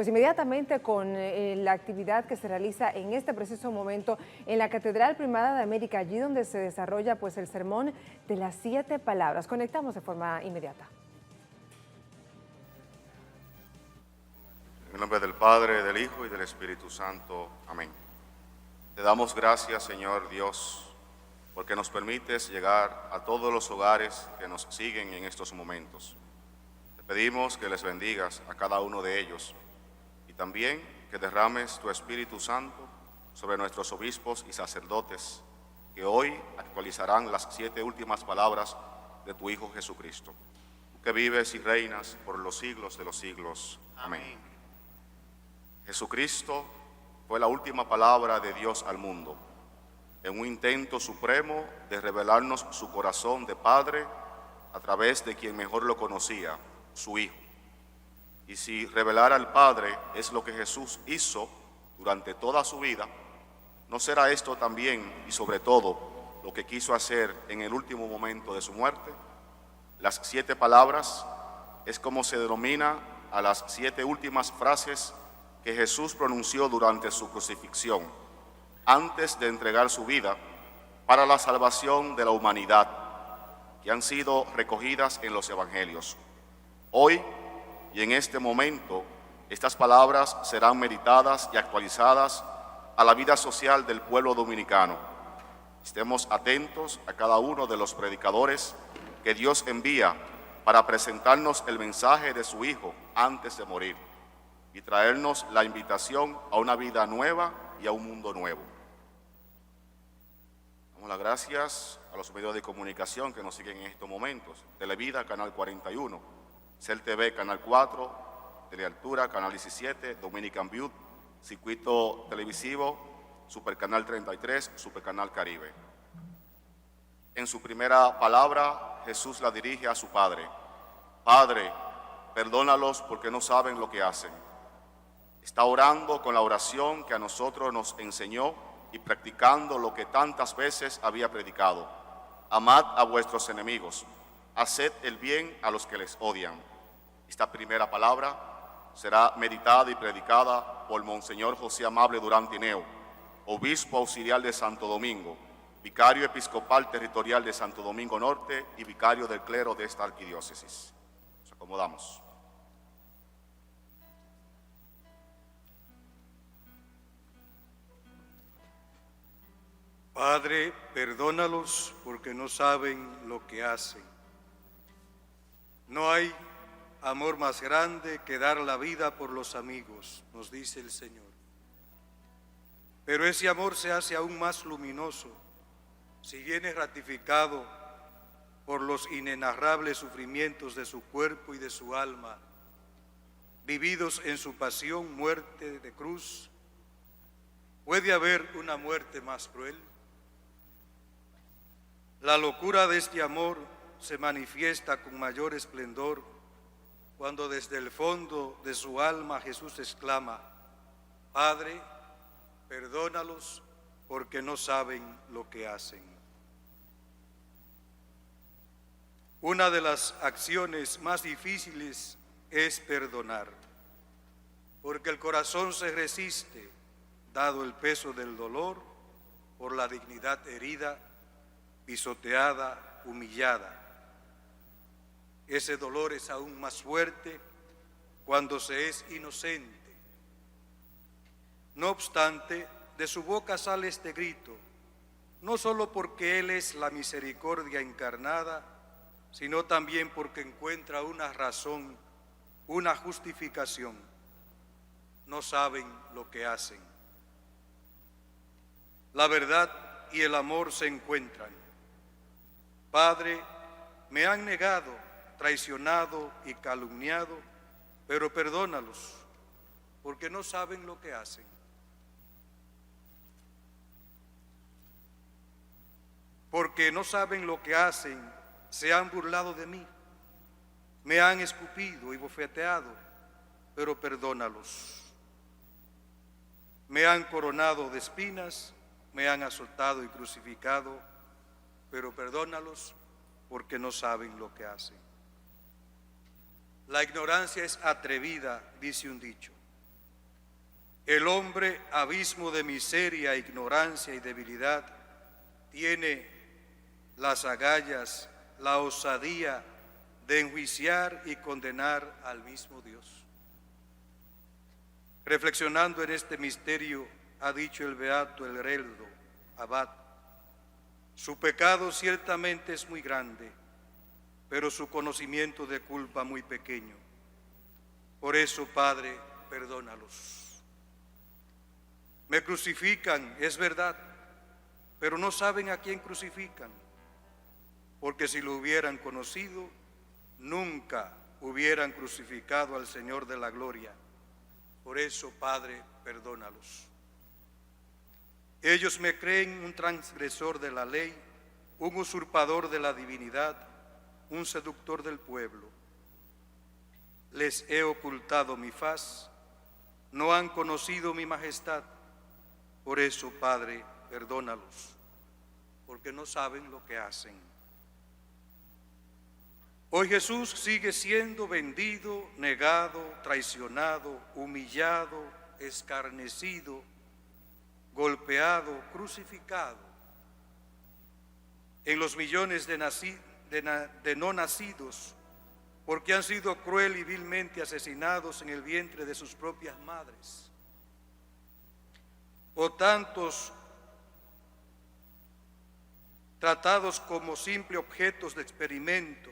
pues inmediatamente con la actividad que se realiza en este preciso momento en la Catedral Primada de América, allí donde se desarrolla pues el sermón de las 7 palabras. Conectamos de forma inmediata. En el nombre del Padre, del Hijo y del Espíritu Santo. Amén. Te damos gracias, Señor Dios, porque nos permites llegar a todos los hogares que nos siguen en estos momentos. Te pedimos que les bendigas a cada uno de ellos y también que derrames tu Espíritu Santo sobre nuestros obispos y sacerdotes, que hoy actualizarán las 7 últimas palabras de tu Hijo Jesucristo, tú que vives y reinas por los siglos de los siglos. Amén. Jesucristo fue la última palabra de Dios al mundo, en un intento supremo de revelarnos su corazón de Padre a través de quien mejor lo conocía, su Hijo. Y si revelar al Padre es lo que Jesús hizo durante toda su vida, ¿no será esto también y sobre todo lo que quiso hacer en el último momento de su muerte? Las 7 palabras es como se denomina a las 7 últimas frases que Jesús pronunció durante su crucifixión, antes de entregar su vida para la salvación de la humanidad, que han sido recogidas en los evangelios. Hoy y en este momento, estas palabras serán meditadas y actualizadas a la vida social del pueblo dominicano. Estemos atentos a cada uno de los predicadores que Dios envía para presentarnos el mensaje de su Hijo antes de morir y traernos la invitación a una vida nueva y a un mundo nuevo. Damos las gracias a los medios de comunicación que nos siguen en estos momentos. Televida, Canal 41, Cel TV, Canal 4, Telealtura, Canal 17, Dominican View, Circuito Televisivo, Supercanal 33, Supercanal Caribe. En su primera palabra, Jesús la dirige a su Padre. Padre, perdónalos porque no saben lo que hacen. Está orando con la oración que a nosotros nos enseñó y practicando lo que tantas veces había predicado. Amad a vuestros enemigos, haced el bien a los que les odian. Esta primera palabra será meditada y predicada por Monseñor José Amable Durán Tineo, obispo auxiliar de Santo Domingo, vicario episcopal territorial de Santo Domingo Norte y vicario del clero de esta arquidiócesis. Nos acomodamos. Padre, perdónalos porque no saben lo que hacen. No hay amor más grande que dar la vida por los amigos, nos dice el Señor. Pero ese amor se hace aún más luminoso si viene ratificado por los inenarrables sufrimientos de su cuerpo y de su alma, vividos en su pasión, muerte de cruz. ¿Puede haber una muerte más cruel? La locura de este amor se manifiesta con mayor esplendor cuando desde el fondo de su alma Jesús exclama: Padre, perdónalos porque no saben lo que hacen. Una de las acciones más difíciles es perdonar, porque el corazón se resiste, dado el peso del dolor, por la dignidad herida, pisoteada, humillada. Ese dolor es aún más fuerte cuando se es inocente. No obstante, de su boca sale este grito, no solo porque Él es la misericordia encarnada, sino también porque encuentra una razón, una justificación. No saben lo que hacen. La verdad y el amor se encuentran. Padre, me han negado, traicionado y calumniado, pero perdónalos, porque no saben lo que hacen. Porque no saben lo que hacen, se han burlado de mí, me han escupido y bofeteado, pero perdónalos. Me han coronado de espinas, me han azotado y crucificado, pero perdónalos porque no saben lo que hacen. La ignorancia es atrevida, dice un dicho, El hombre, abismo de miseria, ignorancia y debilidad, tiene las agallas, la osadía de enjuiciar y condenar al mismo Dios. Reflexionando en este misterio, ha dicho el beato Herreldo Abad: su pecado ciertamente es muy grande, pero su conocimiento de culpa muy pequeño. Por eso, Padre, perdónalos. Me crucifican, es verdad, pero no saben a quién crucifican, porque si lo hubieran conocido, nunca hubieran crucificado al Señor de la gloria. Por eso, Padre, perdónalos. Ellos me creen un transgresor de la ley, un usurpador de la divinidad, un seductor del pueblo. Les he ocultado mi faz, no han conocido mi majestad. Por eso, Padre, perdónalos, porque no saben lo que hacen. Hoy Jesús sigue siendo vendido, negado, traicionado, humillado, escarnecido, golpeado, crucificado. En los millones de no nacidos, porque han sido cruel y vilmente asesinados en el vientre de sus propias madres. O tantos tratados como simples objetos de experimento,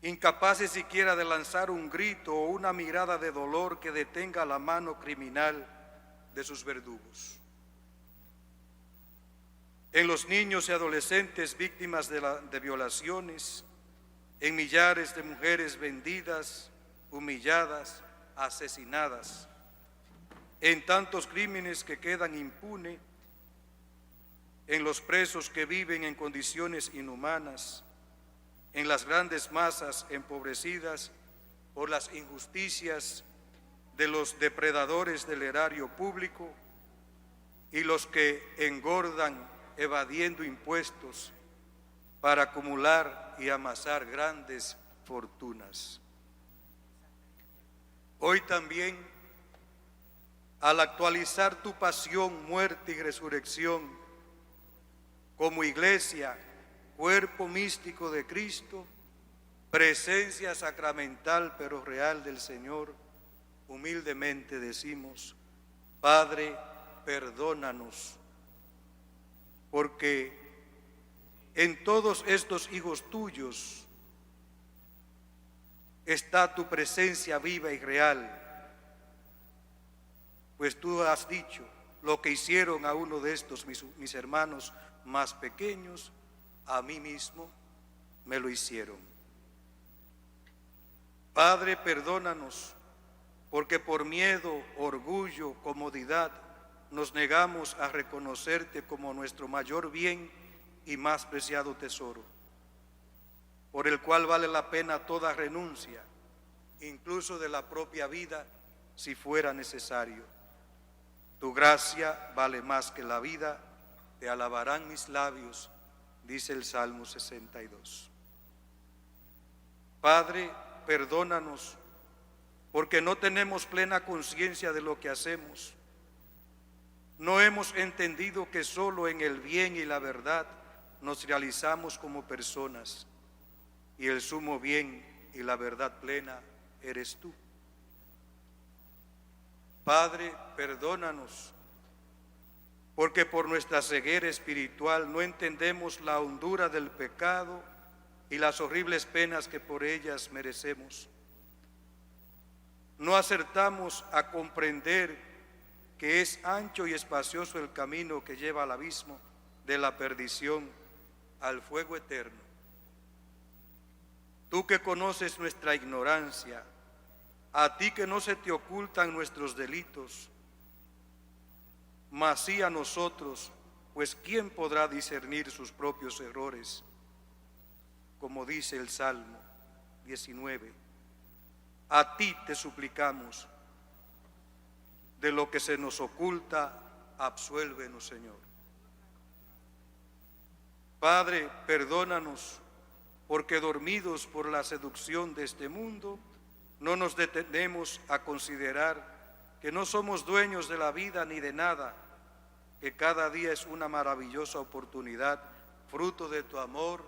incapaces siquiera de lanzar un grito o una mirada de dolor que detenga la mano criminal de sus verdugos. En los niños y adolescentes víctimas de violaciones, en millares de mujeres vendidas, humilladas, asesinadas, en tantos crímenes que quedan impunes, en los presos que viven en condiciones inhumanas, en las grandes masas empobrecidas por las injusticias de los depredadores del erario público y los que engordan evadiendo impuestos para acumular y amasar grandes fortunas. Hoy también, al actualizar tu pasión, muerte y resurrección como iglesia, cuerpo místico de Cristo, presencia sacramental pero real del Señor, humildemente decimos: Padre, perdónanos, porque en todos estos hijos tuyos está tu presencia viva y real. Pues tú has dicho: lo que hicieron a uno de estos mis hermanos más pequeños, a mí mismo me lo hicieron. Padre, perdónanos, porque por miedo, orgullo, comodidad, nos negamos a reconocerte como nuestro mayor bien y más preciado tesoro, por el cual vale la pena toda renuncia, incluso de la propia vida, si fuera necesario. Tu gracia vale más que la vida, te alabarán mis labios, dice el Salmo 62. Padre, perdónanos, porque no tenemos plena conciencia de lo que hacemos. No hemos entendido que solo en el bien y la verdad nos realizamos como personas, y el sumo bien y la verdad plena eres tú. Padre, perdónanos, porque por nuestra ceguera espiritual no entendemos la hondura del pecado y las horribles penas que por ellas merecemos. No acertamos a comprender que es ancho y espacioso el camino que lleva al abismo de la perdición, al fuego eterno. Tú que conoces nuestra ignorancia, a ti que no se te ocultan nuestros delitos, mas sí a nosotros, pues ¿quién podrá discernir sus propios errores? Como dice el Salmo 19, a ti te suplicamos, de lo que se nos oculta, absuélvenos, Señor. Padre, perdónanos, porque dormidos por la seducción de este mundo, no nos detenemos a considerar que no somos dueños de la vida ni de nada, que cada día es una maravillosa oportunidad, fruto de tu amor,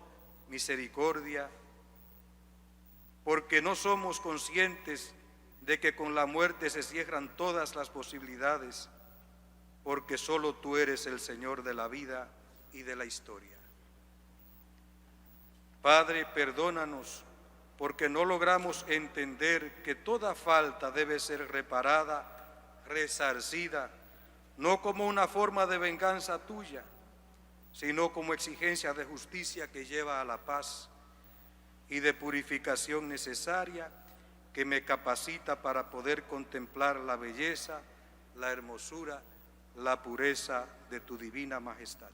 misericordia, porque no somos conscientes de que con la muerte se cierran todas las posibilidades, porque solo tú eres el Señor de la vida y de la historia. Padre, perdónanos, porque no logramos entender que toda falta debe ser reparada, resarcida, no como una forma de venganza tuya, sino como exigencia de justicia que lleva a la paz y de purificación necesaria que me capacita para poder contemplar la belleza, la hermosura, la pureza de tu divina majestad.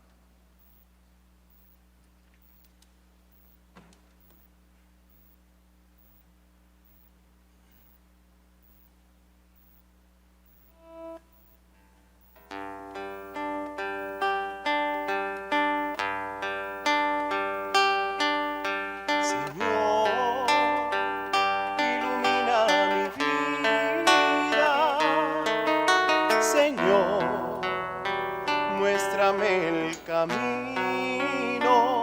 El camino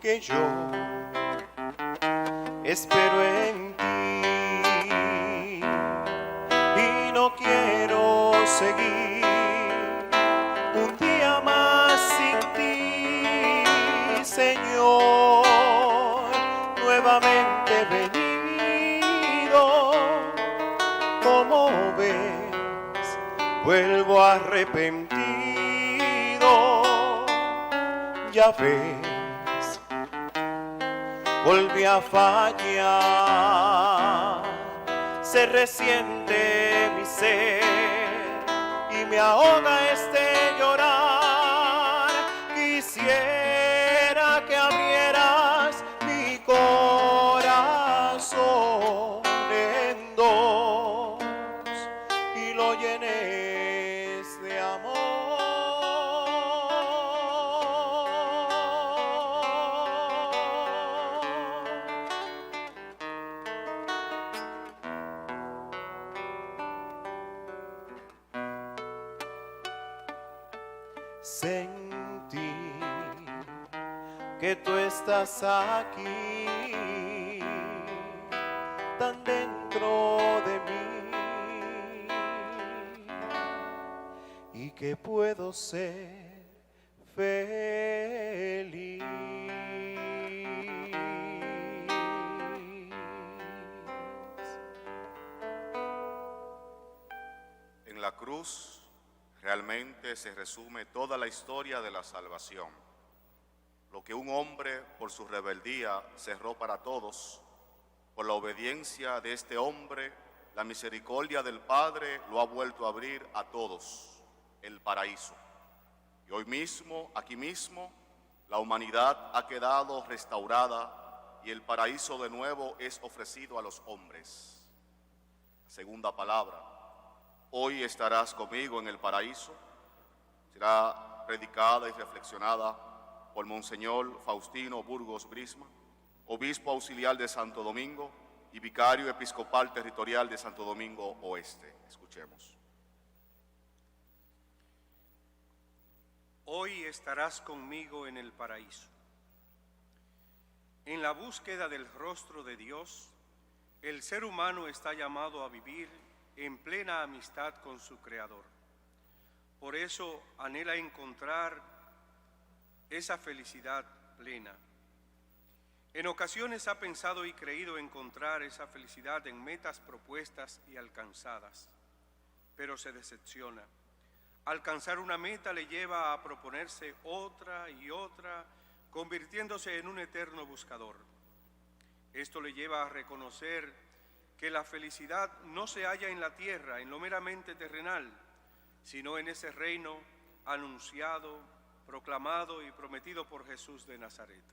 que yo espero en ti y no quiero seguir un día más sin ti, Señor, nuevamente venido, como ves, vuelvo arrepentido. Ya ves, volví a fallar, se resiente mi ser y me ahoga este llorar. Quisiera que abrieras mi corazón en dos y lo llenes de amor. Sentí que tú estás aquí, tan dentro de mí, y que puedo ser feliz. En la cruz realmente se resume toda la historia de la salvación. Lo que un hombre por su rebeldía cerró para todos, por la obediencia de este hombre, la misericordia del Padre lo ha vuelto a abrir a todos, el paraíso. Y hoy mismo, aquí mismo, la humanidad ha quedado restaurada y el paraíso de nuevo es ofrecido a los hombres. Segunda palabra. Hoy estarás conmigo en el paraíso. Será predicada y reflexionada por Monseñor Faustino Burgos Brisma, obispo auxiliar de Santo Domingo y vicario episcopal territorial de Santo Domingo Oeste. Escuchemos. Hoy estarás conmigo en el paraíso. En la búsqueda del rostro de Dios, el ser humano está llamado a vivir en plena amistad con su Creador. Por eso anhela encontrar esa felicidad plena. En ocasiones ha pensado y creído encontrar esa felicidad en metas propuestas y alcanzadas, pero se decepciona. Alcanzar una meta le lleva a proponerse otra y otra, convirtiéndose en un eterno buscador. Esto le lleva a reconocer que la felicidad no se halla en la tierra, en lo meramente terrenal, sino en ese reino anunciado, proclamado y prometido por Jesús de Nazaret.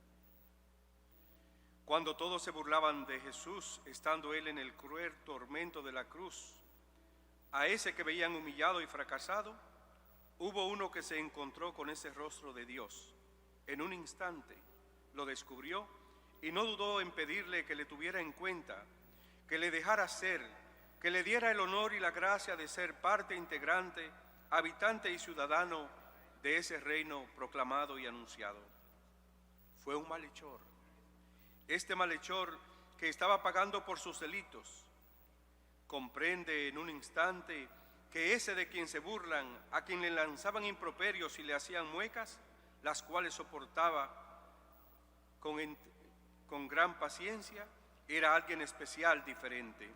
Cuando todos se burlaban de Jesús, estando él en el cruel tormento de la cruz, a ese que veían humillado y fracasado, hubo uno que se encontró con ese rostro de Dios. En un instante lo descubrió y no dudó en pedirle que le tuviera en cuenta, que le dejara ser, que le diera el honor y la gracia de ser parte integrante, habitante y ciudadano de ese reino proclamado y anunciado. Fue un malhechor. Este malhechor que estaba pagando por sus delitos, comprende en un instante que ese de quien se burlan, a quien le lanzaban improperios y le hacían muecas, las cuales soportaba con gran paciencia, era alguien especial, diferente.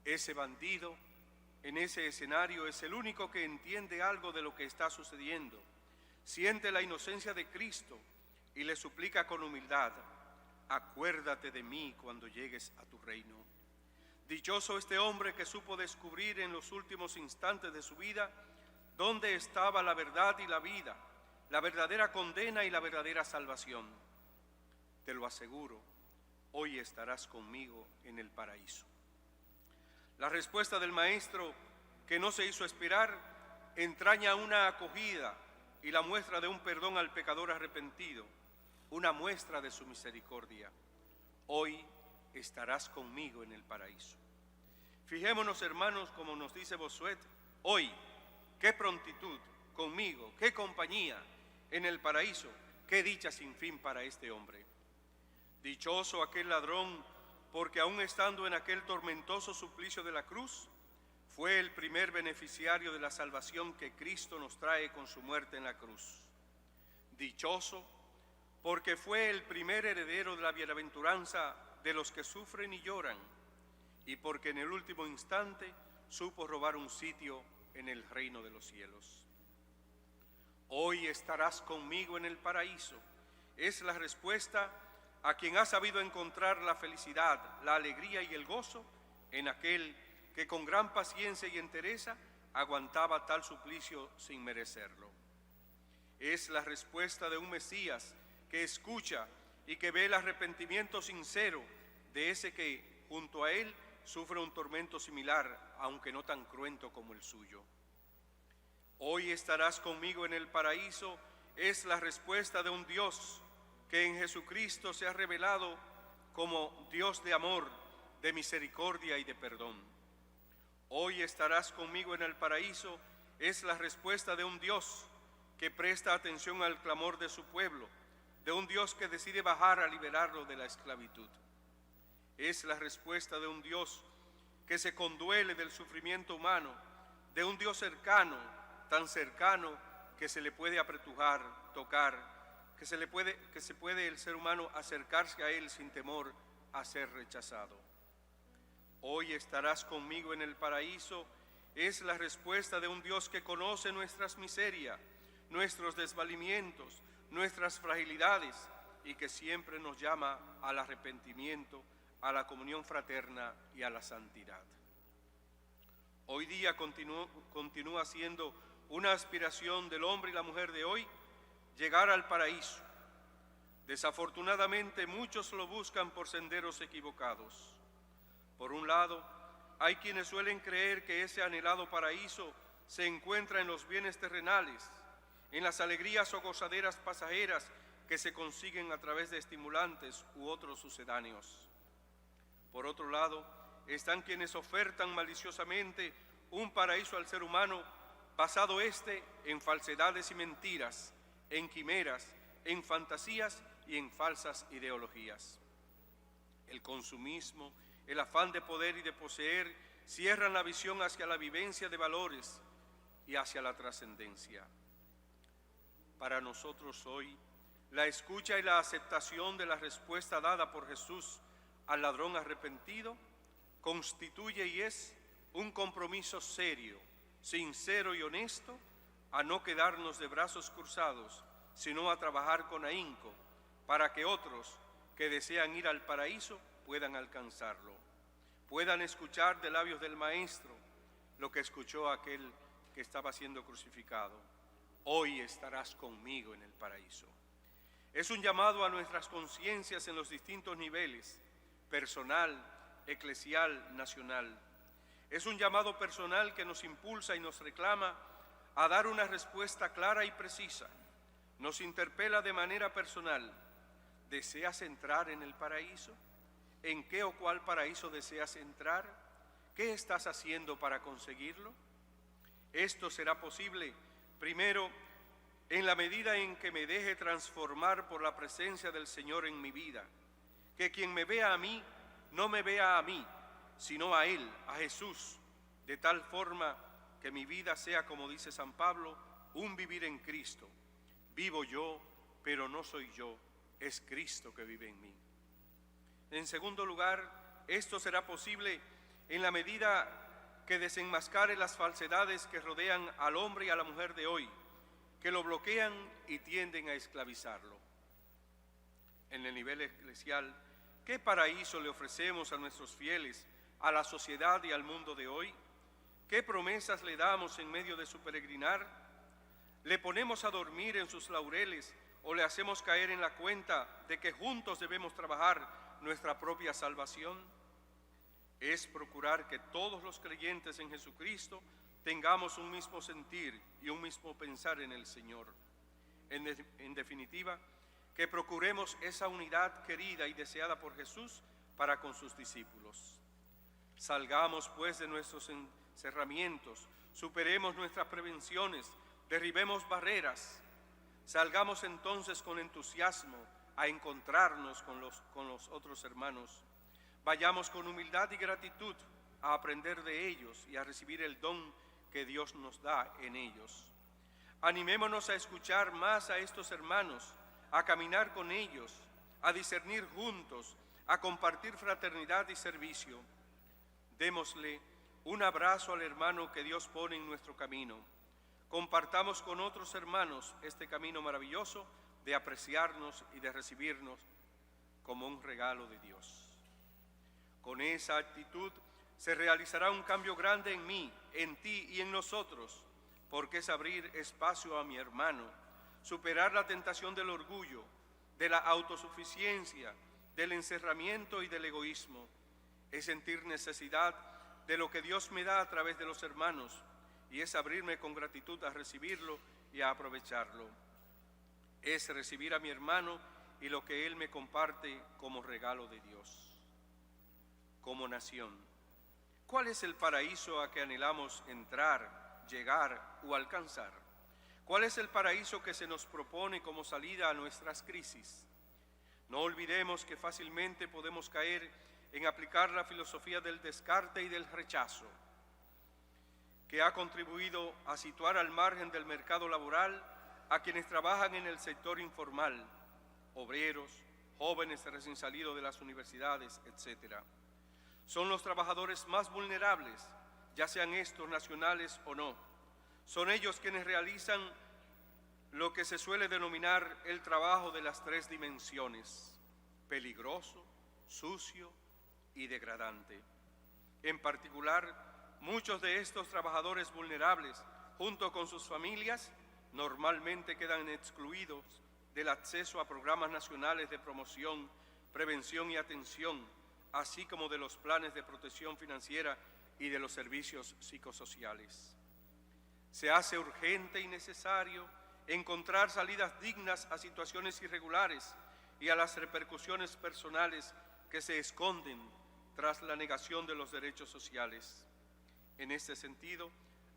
Ese bandido en ese escenario es el único que entiende algo de lo que está sucediendo, siente la inocencia de Cristo y le suplica con humildad: acuérdate de mí cuando llegues a tu reino. Dichoso este hombre que supo descubrir en los últimos instantes de su vida dónde estaba la verdad y la vida, la verdadera condena y la verdadera salvación. Te lo aseguro, hoy estarás conmigo en el paraíso. La respuesta del Maestro, que no se hizo esperar, entraña una acogida y la muestra de un perdón al pecador arrepentido, una muestra de su misericordia. Hoy estarás conmigo en el paraíso. Fijémonos, hermanos, como nos dice Bossuet, hoy, qué prontitud, conmigo, qué compañía en el paraíso, qué dicha sin fin para este hombre. Dichoso aquel ladrón, porque aún estando en aquel tormentoso suplicio de la cruz, fue el primer beneficiario de la salvación que Cristo nos trae con su muerte en la cruz. Dichoso, porque fue el primer heredero de la bienaventuranza de los que sufren y lloran, y porque en el último instante supo robar un sitio en el reino de los cielos. Hoy estarás conmigo en el paraíso. Es la respuesta a quien ha sabido encontrar la felicidad, la alegría y el gozo en aquel que con gran paciencia y entereza aguantaba tal suplicio sin merecerlo. Es la respuesta de un Mesías que escucha y que ve el arrepentimiento sincero de ese que, junto a él, sufre un tormento similar, aunque no tan cruento como el suyo. Hoy estarás conmigo en el paraíso es la respuesta de un Dios que en Jesucristo se ha revelado como Dios de amor, de misericordia y de perdón. Hoy estarás conmigo en el paraíso es la respuesta de un Dios que presta atención al clamor de su pueblo, de un Dios que decide bajar a liberarlo de la esclavitud. Es la respuesta de un Dios que se conduele del sufrimiento humano, de un Dios cercano, tan cercano que se le puede apretujar, tocar, que se puede el ser humano acercarse a él sin temor a ser rechazado. Hoy estarás conmigo en el paraíso es la respuesta de un Dios que conoce nuestras miserias, nuestros desvalimientos, nuestras fragilidades y que siempre nos llama al arrepentimiento, a la comunión fraterna y a la santidad. Hoy día continúa siendo una aspiración del hombre y la mujer de hoy llegar al paraíso. Desafortunadamente muchos lo buscan por senderos equivocados. Por un lado, hay quienes suelen creer que ese anhelado paraíso se encuentra en los bienes terrenales, en las alegrías o gozaderas pasajeras que se consiguen a través de estimulantes u otros sucedáneos. Por otro lado, están quienes ofertan maliciosamente un paraíso al ser humano basado en falsedades y mentiras, en quimeras, en fantasías y en falsas ideologías. El consumismo, el afán de poder y de poseer cierran la visión hacia la vivencia de valores y hacia la trascendencia. Para nosotros hoy, la escucha y la aceptación de la respuesta dada por Jesús al ladrón arrepentido constituye y es un compromiso serio, sincero y honesto a no quedarnos de brazos cruzados, sino a trabajar con ahínco para que otros que desean ir al paraíso puedan alcanzarlo, puedan escuchar de labios del Maestro lo que escuchó aquel que estaba siendo crucificado. Hoy estarás conmigo en el paraíso. Es un llamado a nuestras conciencias en los distintos niveles, personal, eclesial, nacional. Es un llamado personal que nos impulsa y nos reclama a dar una respuesta clara y precisa. Nos interpela de manera personal. ¿Deseas entrar en el paraíso? ¿En qué o cuál paraíso deseas entrar? ¿Qué estás haciendo para conseguirlo? Esto será posible, primero, en la medida en que me deje transformar por la presencia del Señor en mi vida. Que quien me vea a mí, no me vea a mí, sino a Él, a Jesús, de tal forma que mi vida sea, como dice San Pablo, un vivir en Cristo. Vivo yo, pero no soy yo, es Cristo que vive en mí. En segundo lugar, esto será posible en la medida que desenmascare las falsedades que rodean al hombre y a la mujer de hoy, que lo bloquean y tienden a esclavizarlo. En el nivel eclesial, ¿qué paraíso le ofrecemos a nuestros fieles, a la sociedad y al mundo de hoy? ¿Qué promesas le damos en medio de su peregrinar? ¿Le ponemos a dormir en sus laureles o le hacemos caer en la cuenta de que juntos debemos trabajar nuestra propia salvación? Es procurar que todos los creyentes en Jesucristo tengamos un mismo sentir y un mismo pensar en el Señor. En definitiva, que procuremos esa unidad querida y deseada por Jesús para con sus discípulos. Salgamos pues de nuestros encerramientos, superemos nuestras prevenciones, derribemos barreras. Salgamos entonces con entusiasmo a encontrarnos con los otros hermanos. Vayamos con humildad y gratitud a aprender de ellos y a recibir el don que Dios nos da en ellos. Animémonos a escuchar más a estos hermanos, a caminar con ellos, a discernir juntos, a compartir fraternidad y servicio. Démosle un abrazo al hermano que Dios pone en nuestro camino. Compartamos con otros hermanos este camino maravilloso de apreciarnos y de recibirnos como un regalo de Dios. Con esa actitud se realizará un cambio grande en mí, en ti y en nosotros, porque es abrir espacio a mi hermano, superar la tentación del orgullo, de la autosuficiencia, del encerramiento y del egoísmo. Es sentir necesidad de lo que Dios me da a través de los hermanos, y es abrirme con gratitud a recibirlo y a aprovecharlo. Es recibir a mi hermano y lo que él me comparte como regalo de Dios. Como nación, ¿cuál es el paraíso a que anhelamos entrar, llegar o alcanzar? ¿Cuál es el paraíso que se nos propone como salida a nuestras crisis? No olvidemos que fácilmente podemos caer en aplicar la filosofía del descarte y del rechazo, que ha contribuido a situar al margen del mercado laboral a quienes trabajan en el sector informal, obreros, jóvenes recién salidos de las universidades, etc. Son los trabajadores más vulnerables, ya sean estos nacionales o no. Son ellos quienes realizan lo que se suele denominar el trabajo de las tres dimensiones: peligroso, sucio y degradante. En particular, muchos de estos trabajadores vulnerables, junto con sus familias, normalmente quedan excluidos del acceso a programas nacionales de promoción, prevención y atención, así como de los planes de protección financiera y de los servicios psicosociales. Se hace urgente y necesario encontrar salidas dignas a situaciones irregulares y a las repercusiones personales que se esconden tras la negación de los derechos sociales. En este sentido,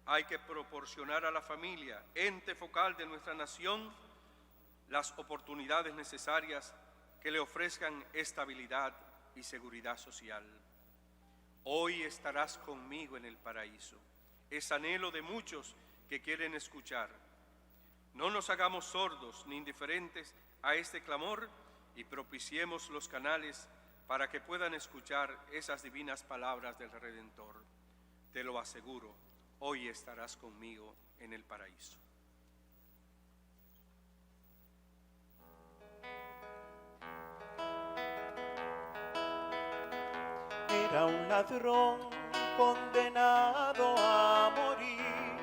hay que proporcionar a la familia, ente focal de nuestra nación, las oportunidades necesarias que le ofrezcan estabilidad y seguridad social. Hoy estarás conmigo en el paraíso. Es anhelo de muchos que quieren escuchar. No nos hagamos sordos ni indiferentes a este clamor y propiciemos los canales para que puedan escuchar esas divinas palabras del Redentor. Te lo aseguro, hoy estarás conmigo en el paraíso. Era un ladrón condenado a morir,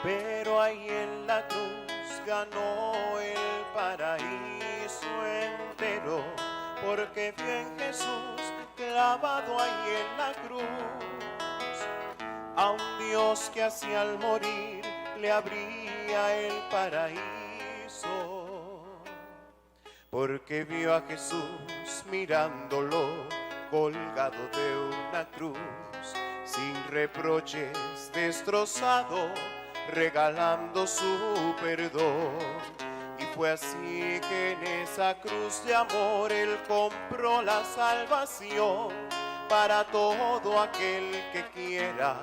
pero ahí en la cruz ganó el paraíso entero, porque vio en Jesús clavado ahí en la cruz a un Dios que hacia al morir le abría el paraíso, porque vio a Jesús mirándolo colgado de una cruz, sin reproches, destrozado, regalando su perdón. Y fue así que en esa cruz de amor Él compró la salvación para todo aquel que quiera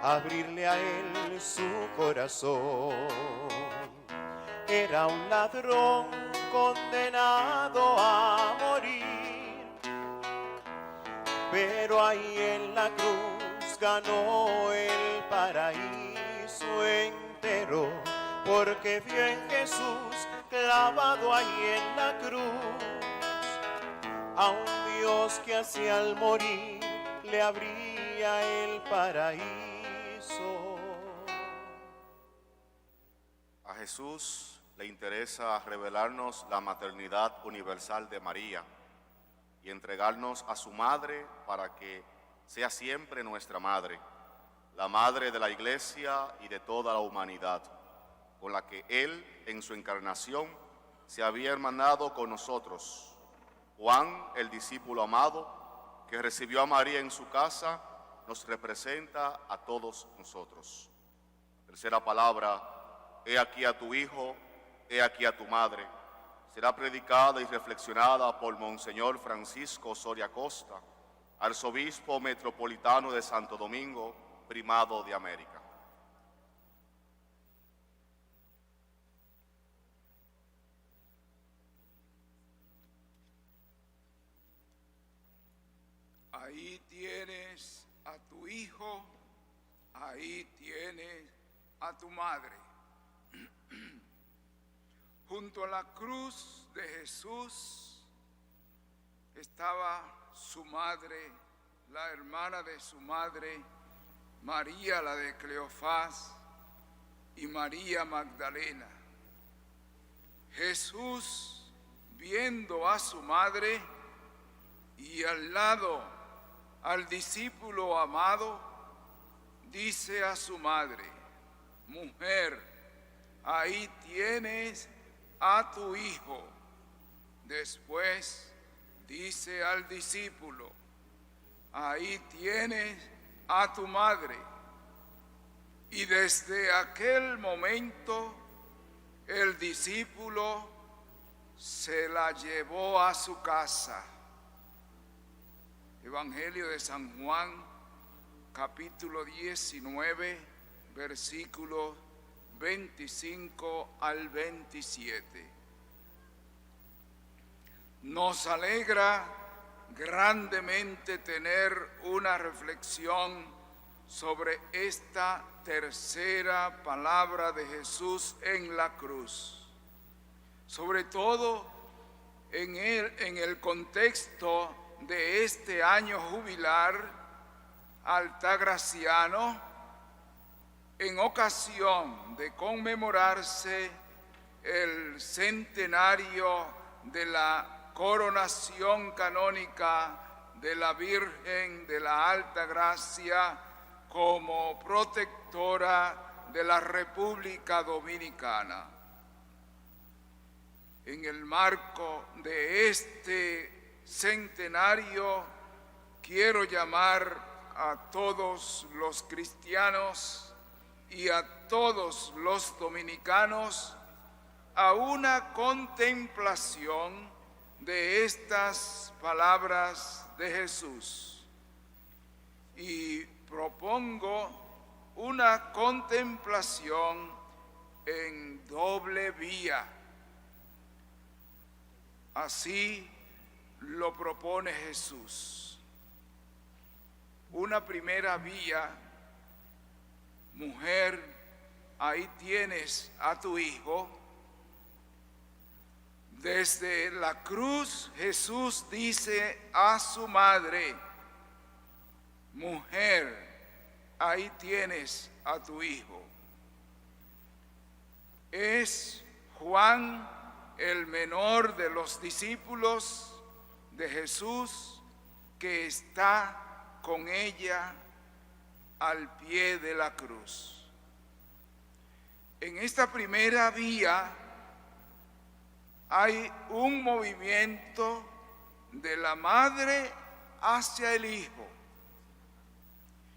abrirle a Él su corazón. Era un ladrón condenado a morir, pero ahí en la cruz ganó el paraíso entero, porque vio en Jesús clavado ahí en la cruz a un Dios que hacia al morir le abría el paraíso. A Jesús le interesa revelarnos la maternidad universal de María y entregarnos a su madre para que sea siempre nuestra madre, la madre de la Iglesia y de toda la humanidad, con la que Él en su encarnación se había hermanado con nosotros. Juan, el discípulo amado, que recibió a María en su casa, nos representa a todos nosotros. Tercera palabra: he aquí a tu hijo, he aquí a tu madre. Será predicada y reflexionada por Monseñor Francisco Soria Costa, arzobispo metropolitano de Santo Domingo, primado de América. Ahí tienes a tu hijo, ahí tienes a tu madre. Junto a la cruz de Jesús estaba su madre, la hermana de su madre, María la de Cleofás y María Magdalena. Jesús, viendo a su madre y al lado al discípulo amado, dice a su madre: mujer, ahí tienes a tu hijo. Después dice al discípulo: ahí tienes a tu madre. Y desde aquel momento el discípulo se la llevó a su casa. Evangelio de San Juan, capítulo 19, versículos 25 al 27. Nos alegra grandemente tener una reflexión sobre esta tercera palabra de Jesús en la cruz, sobre todo en el contexto de este año jubilar altagraciano, en ocasión de conmemorarse el centenario de la coronación canónica de la Virgen de la Alta Gracia como protectora de la República Dominicana. En el marco de este centenario, quiero llamar a todos los cristianos y a todos los dominicanos a una contemplación de estas palabras de Jesús. Y propongo una contemplación en doble vía. Así lo propone Jesús. Una primera vía: mujer, ahí tienes a tu hijo. Desde la cruz Jesús dice a su madre: mujer, ahí tienes a tu hijo. Es Juan, el menor de los discípulos de Jesús, que está con ella al pie de la cruz. En esta primera vía hay un movimiento de la madre hacia el Hijo.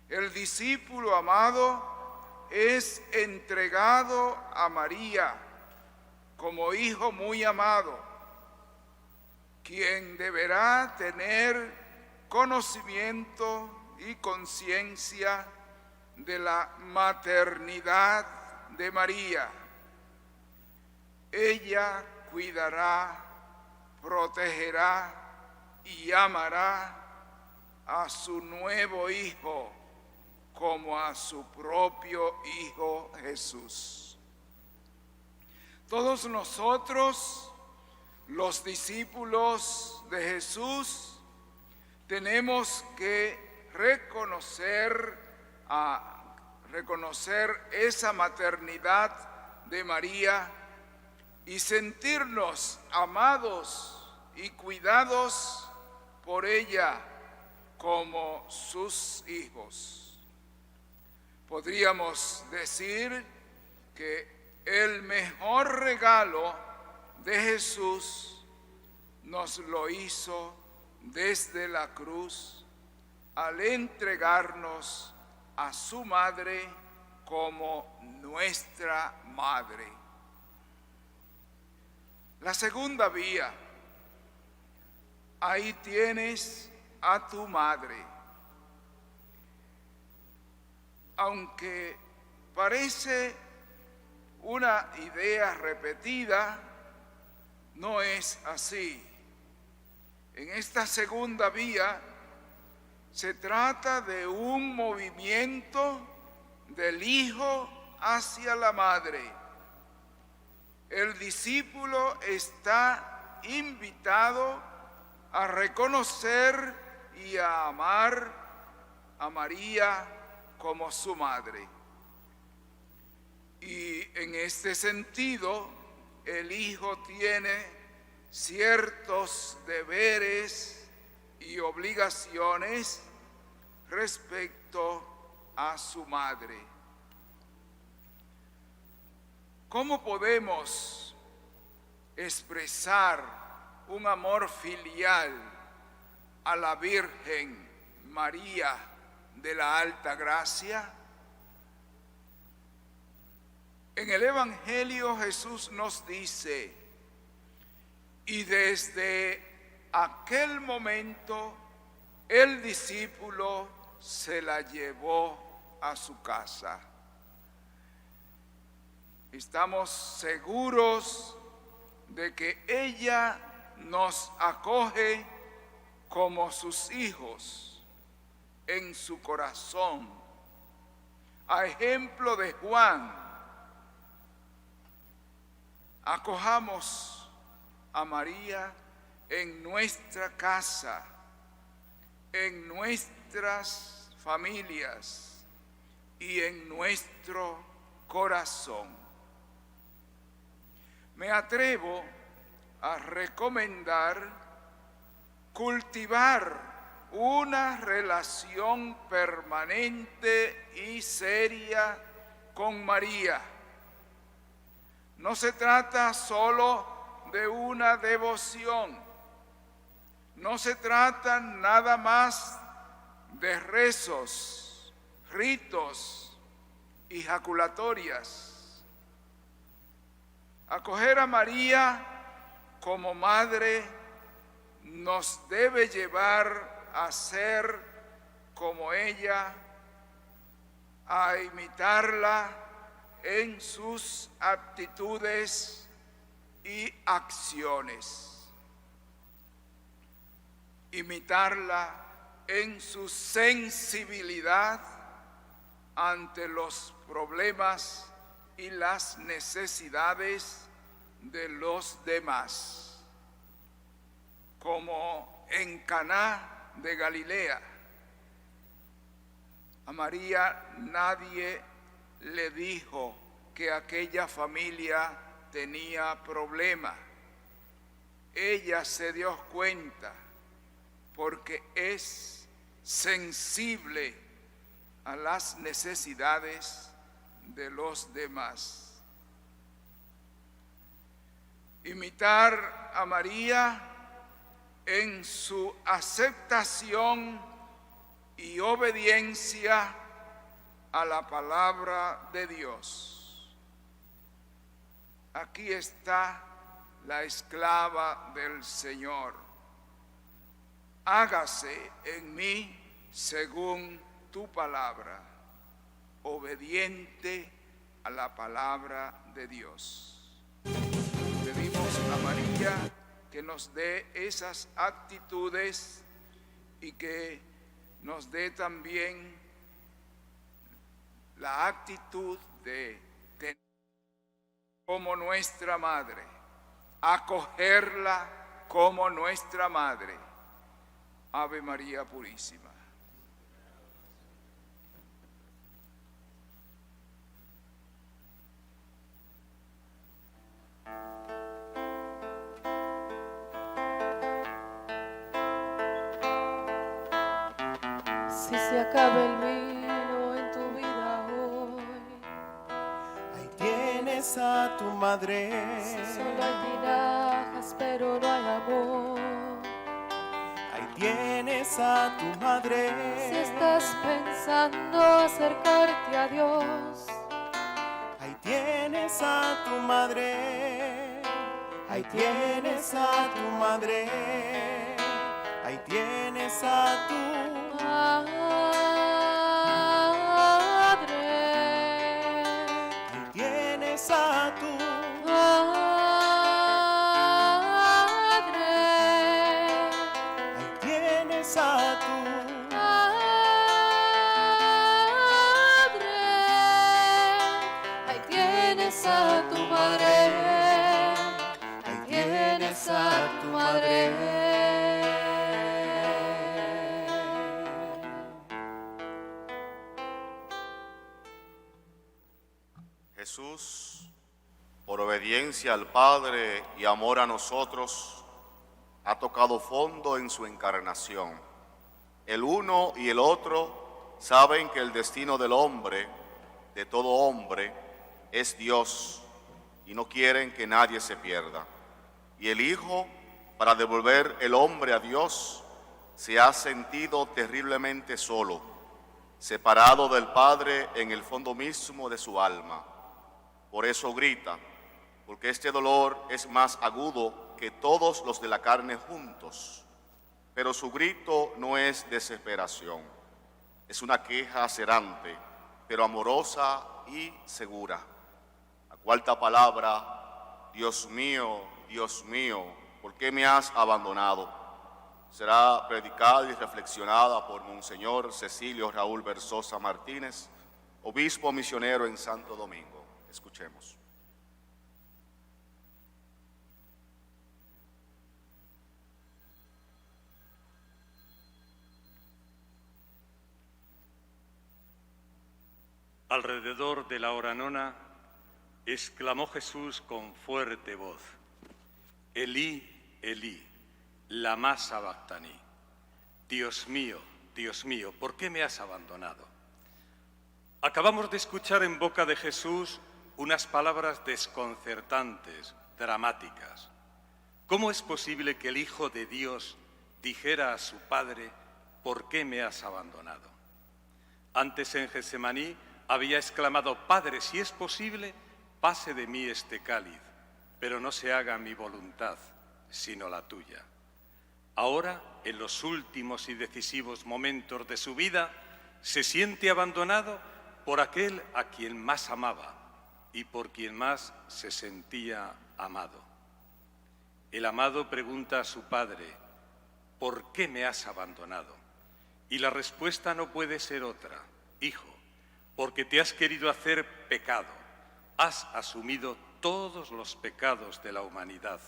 El discípulo amado es entregado a María como hijo muy amado, quien deberá tener conocimiento y conciencia de la maternidad de María. Ella cuidará, protegerá y amará a su nuevo hijo como a su propio Hijo Jesús. Todos nosotros, los discípulos de Jesús, tenemos que reconocer esa maternidad de María y sentirnos amados y cuidados por ella como sus hijos. Podríamos decir que el mejor regalo de Jesús nos lo hizo desde la cruz al entregarnos a su madre como nuestra madre. La segunda vía, ahí tienes a tu madre. Aunque parece una idea repetida, no es así. En esta segunda vía se trata de un movimiento del hijo hacia la madre. El discípulo está invitado a reconocer y a amar a María como su madre. Y en este sentido, el hijo tiene ciertos deberes y obligaciones respecto a su madre. ¿Cómo podemos expresar un amor filial a la Virgen María de la Alta Gracia? En el Evangelio Jesús nos dice: y desde aquel momento el discípulo se la llevó a su casa. Estamos seguros de que ella nos acoge como sus hijos en su corazón. A ejemplo de Juan, acojamos a María en nuestra casa, en nuestras familias y en nuestro corazón. Me atrevo a recomendar cultivar una relación permanente y seria con María. No se trata solo de una devoción, no se trata nada más de rezos, ritos y jaculatorias. Acoger a María como madre nos debe llevar a ser como ella, a imitarla en sus actitudes y acciones, imitarla en su sensibilidad ante los problemas y las necesidades de los demás, como en Caná de Galilea. A María nadie le dijo que aquella familia tenía problema. Ella se dio cuenta porque es sensible a las necesidades de los demás. Imitar a María en su aceptación y obediencia a la palabra de Dios. Aquí está la esclava del Señor. Hágase en mí según tu palabra, obediente a la palabra de Dios. Pedimos a María que nos dé esas actitudes y que nos dé también la actitud de tener como nuestra madre, acogerla como nuestra madre. Ave María Purísima. Si se acaba el vino en tu vida hoy, Ahí tienes a tu madre. si solo hay tinajas pero no hay amor, Ahí tienes a tu madre. si estás pensando acercarte a Dios, Ahí tienes a tu madre. Ahí tienes a tu madre. Ahí tienes a tu madre, Ahí tienes a tu madre, Ahí tienes a tu madre, ahí tienes a tu madre, ahí tienes a tu madre. Jesús, por obediencia al Padre y amor a nosotros, ha tocado fondo en su encarnación. El uno y el otro saben que el destino del hombre, de todo hombre, es Dios y no quieren que nadie se pierda. Y el Hijo, para devolver el hombre a Dios, se ha sentido terriblemente solo, separado del Padre en el fondo mismo de su alma. Por eso grita, porque este dolor es más agudo que todos los de la carne juntos. Pero su grito no es desesperación, es una queja acerante, pero amorosa y segura. La cuarta palabra, Dios mío, ¿por qué me has abandonado?, será predicada y reflexionada por Monseñor Cecilio Raúl Versosa Martínez, obispo misionero en Santo Domingo. Escuchemos. Alrededor de la hora nona, exclamó Jesús con fuerte voz: Elí, Elí, lama sabactani. Dios mío, ¿por qué me has abandonado? Acabamos de escuchar en boca de Jesús unas palabras desconcertantes, dramáticas. ¿Cómo es posible que el Hijo de Dios dijera a su Padre: ¿por qué me has abandonado? Antes en Getsemaní había exclamado: Padre, si es posible, pase de mí este cáliz, pero no se haga mi voluntad, sino la tuya. Ahora, en los últimos y decisivos momentos de su vida, se siente abandonado por aquel a quien más amaba y por quien más se sentía amado. El amado pregunta a su padre: ¿por qué me has abandonado? Y la respuesta no puede ser otra: Hijo, porque te has querido hacer pecado, has asumido todos los pecados de la humanidad.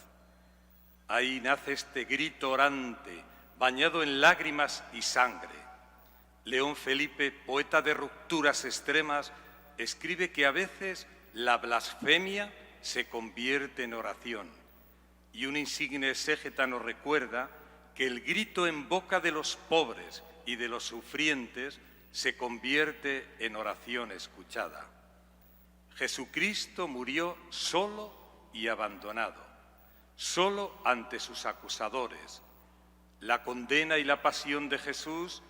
Ahí nace este grito orante, bañado en lágrimas y sangre. León Felipe, poeta de rupturas extremas, escribe que a veces la blasfemia se convierte en oración, y un insigne exégeta nos recuerda que el grito en boca de los pobres y de los sufrientes se convierte en oración escuchada. Jesucristo murió solo y abandonado, solo ante sus acusadores, La condena y la pasión de Jesús,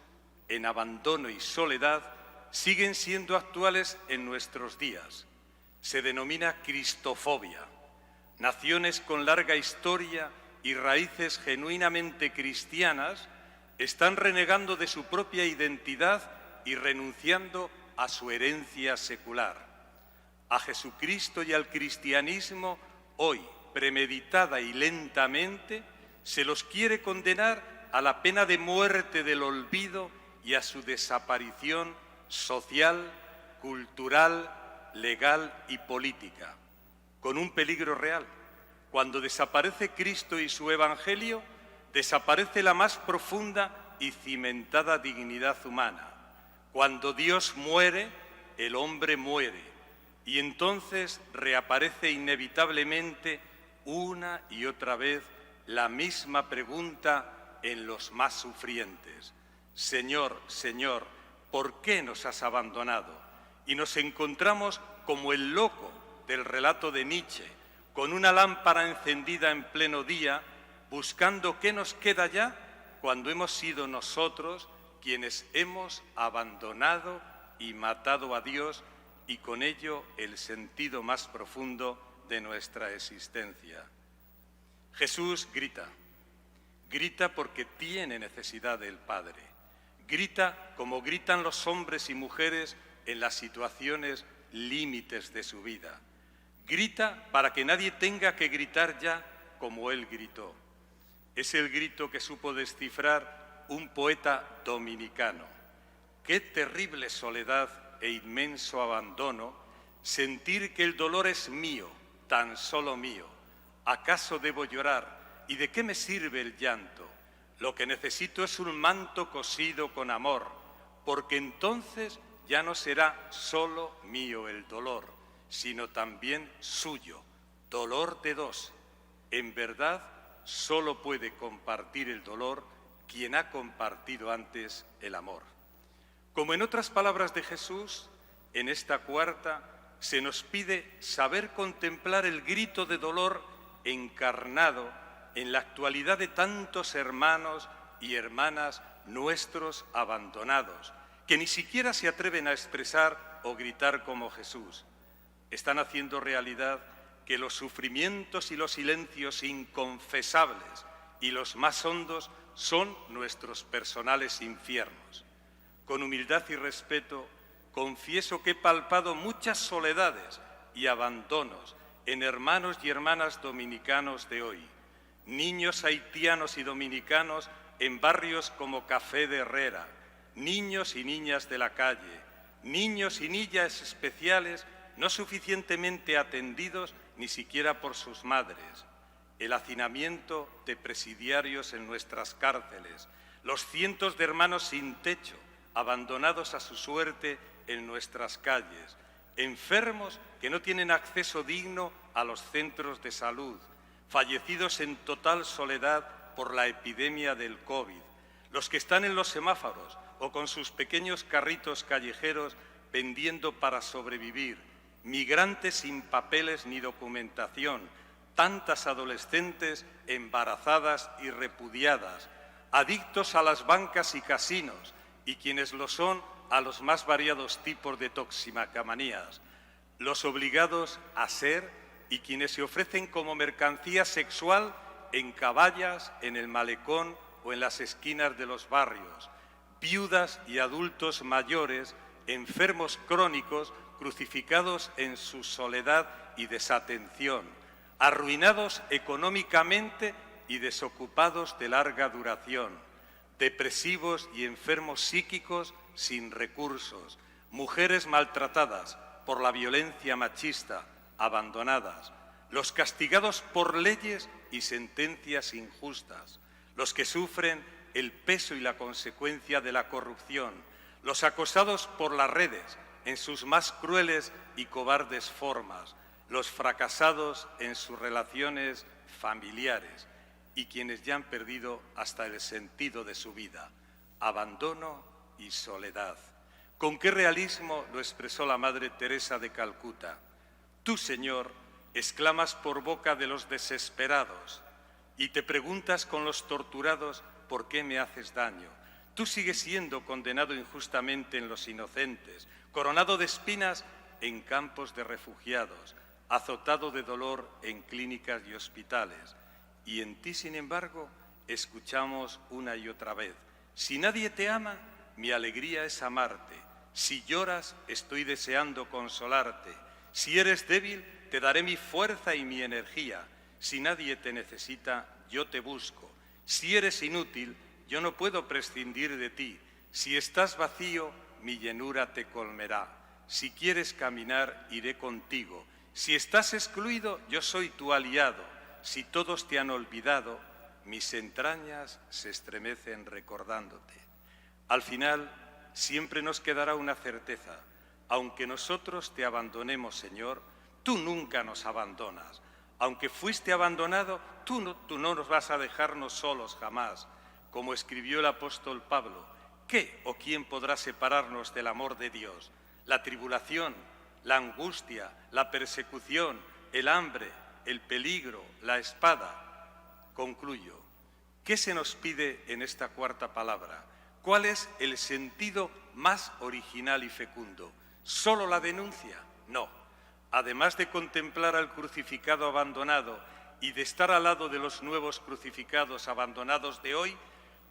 en abandono y soledad, siguen siendo actuales en nuestros días. Se denomina cristofobia. Naciones con larga historia y raíces genuinamente cristianas están renegando de su propia identidad y renunciando a su herencia secular. A Jesucristo y al cristianismo, hoy, premeditada y lentamente, se los quiere condenar a la pena de muerte del olvido y a su desaparición social, cultural, legal y política, con un peligro real. Cuando desaparece Cristo y su Evangelio, desaparece la más profunda y cimentada dignidad humana. Cuando Dios muere, el hombre muere, y entonces reaparece inevitablemente una y otra vez la misma pregunta en los más sufrientes. Señor, Señor, ¿por qué nos has abandonado? Y nos encontramos como el loco del relato de Nietzsche, con una lámpara encendida en pleno día, buscando qué nos queda ya cuando hemos sido nosotros quienes hemos abandonado y matado a Dios y con ello el sentido más profundo de nuestra existencia. Jesús grita, grita porque tiene necesidad del Padre, grita como gritan los hombres y mujeres en las situaciones límites de su vida, grita para que nadie tenga que gritar ya como Él gritó. Es el grito que supo descifrar un poeta dominicano. Qué terrible soledad e inmenso abandono sentir que el dolor es mío, tan solo mío. ¿Acaso debo llorar? ¿Y de qué me sirve el llanto? Lo que necesito es un manto cosido con amor, porque entonces ya no será solo mío el dolor, sino también suyo, dolor de dos. En verdad, solo puede compartir el dolor quien ha compartido antes el amor. Como en otras palabras de Jesús, en esta cuarta se nos pide saber contemplar el grito de dolor encarnado en la actualidad de tantos hermanos y hermanas nuestros abandonados, que ni siquiera se atreven a expresar o gritar como Jesús. Están haciendo realidad que los sufrimientos y los silencios inconfesables y los más hondos son nuestros personales infiernos. Con humildad y respeto, confieso que he palpado muchas soledades y abandonos en hermanos y hermanas dominicanos de hoy, niños haitianos y dominicanos en barrios como Café de Herrera, niños y niñas de la calle, niños y niñas especiales no suficientemente atendidos ni siquiera por sus madres, el hacinamiento de presidiarios en nuestras cárceles, los cientos de hermanos sin techo, abandonados a su suerte en nuestras calles, enfermos que no tienen acceso digno a los centros de salud, fallecidos en total soledad por la epidemia del COVID, los que están en los semáforos o con sus pequeños carritos callejeros vendiendo para sobrevivir, migrantes sin papeles ni documentación, tantas adolescentes embarazadas y repudiadas, adictos a las bancas y casinos, y quienes lo son a los más variados tipos de toxicamanías, los obligados a ser y quienes se ofrecen como mercancía sexual en caballas, en el malecón o en las esquinas de los barrios, viudas y adultos mayores, enfermos crónicos, crucificados en su soledad y desatención, arruinados económicamente y desocupados de larga duración, depresivos y enfermos psíquicos sin recursos, mujeres maltratadas por la violencia machista, abandonadas, los castigados por leyes y sentencias injustas, los que sufren el peso y la consecuencia de la corrupción, los acosados por las redes en sus más crueles y cobardes formas, los fracasados en sus relaciones familiares y quienes ya han perdido hasta el sentido de su vida, abandono y soledad. ¿Con qué realismo lo expresó la Madre Teresa de Calcuta? Tú, Señor, exclamas por boca de los desesperados y te preguntas con los torturados ¿por qué me haces daño? Tú sigues siendo condenado injustamente en los inocentes, coronado de espinas en campos de refugiados, azotado de dolor en clínicas y hospitales. Y en ti, sin embargo, escuchamos una y otra vez: si nadie te ama, mi alegría es amarte. Si lloras, estoy deseando consolarte. Si eres débil, te daré mi fuerza y mi energía. Si nadie te necesita, yo te busco. Si eres inútil, yo no puedo prescindir de ti. Si estás vacío, mi llenura te colmará. Si quieres caminar, iré contigo. Si estás excluido, yo soy tu aliado. Si todos te han olvidado, mis entrañas se estremecen recordándote. Al final, siempre nos quedará una certeza: aunque nosotros te abandonemos, Señor, tú nunca nos abandonas. Aunque fuiste abandonado, tú no nos vas a dejarnos solos jamás. Como escribió el apóstol Pablo: ¿qué o quién podrá separarnos del amor de Dios? La tribulación, la angustia, la persecución, el hambre, el peligro, la espada. Concluyo. ¿Qué se nos pide en esta cuarta palabra? ¿Cuál es el sentido más original y fecundo? ¿Solo la denuncia? No. Además de contemplar al crucificado abandonado y de estar al lado de los nuevos crucificados abandonados de hoy,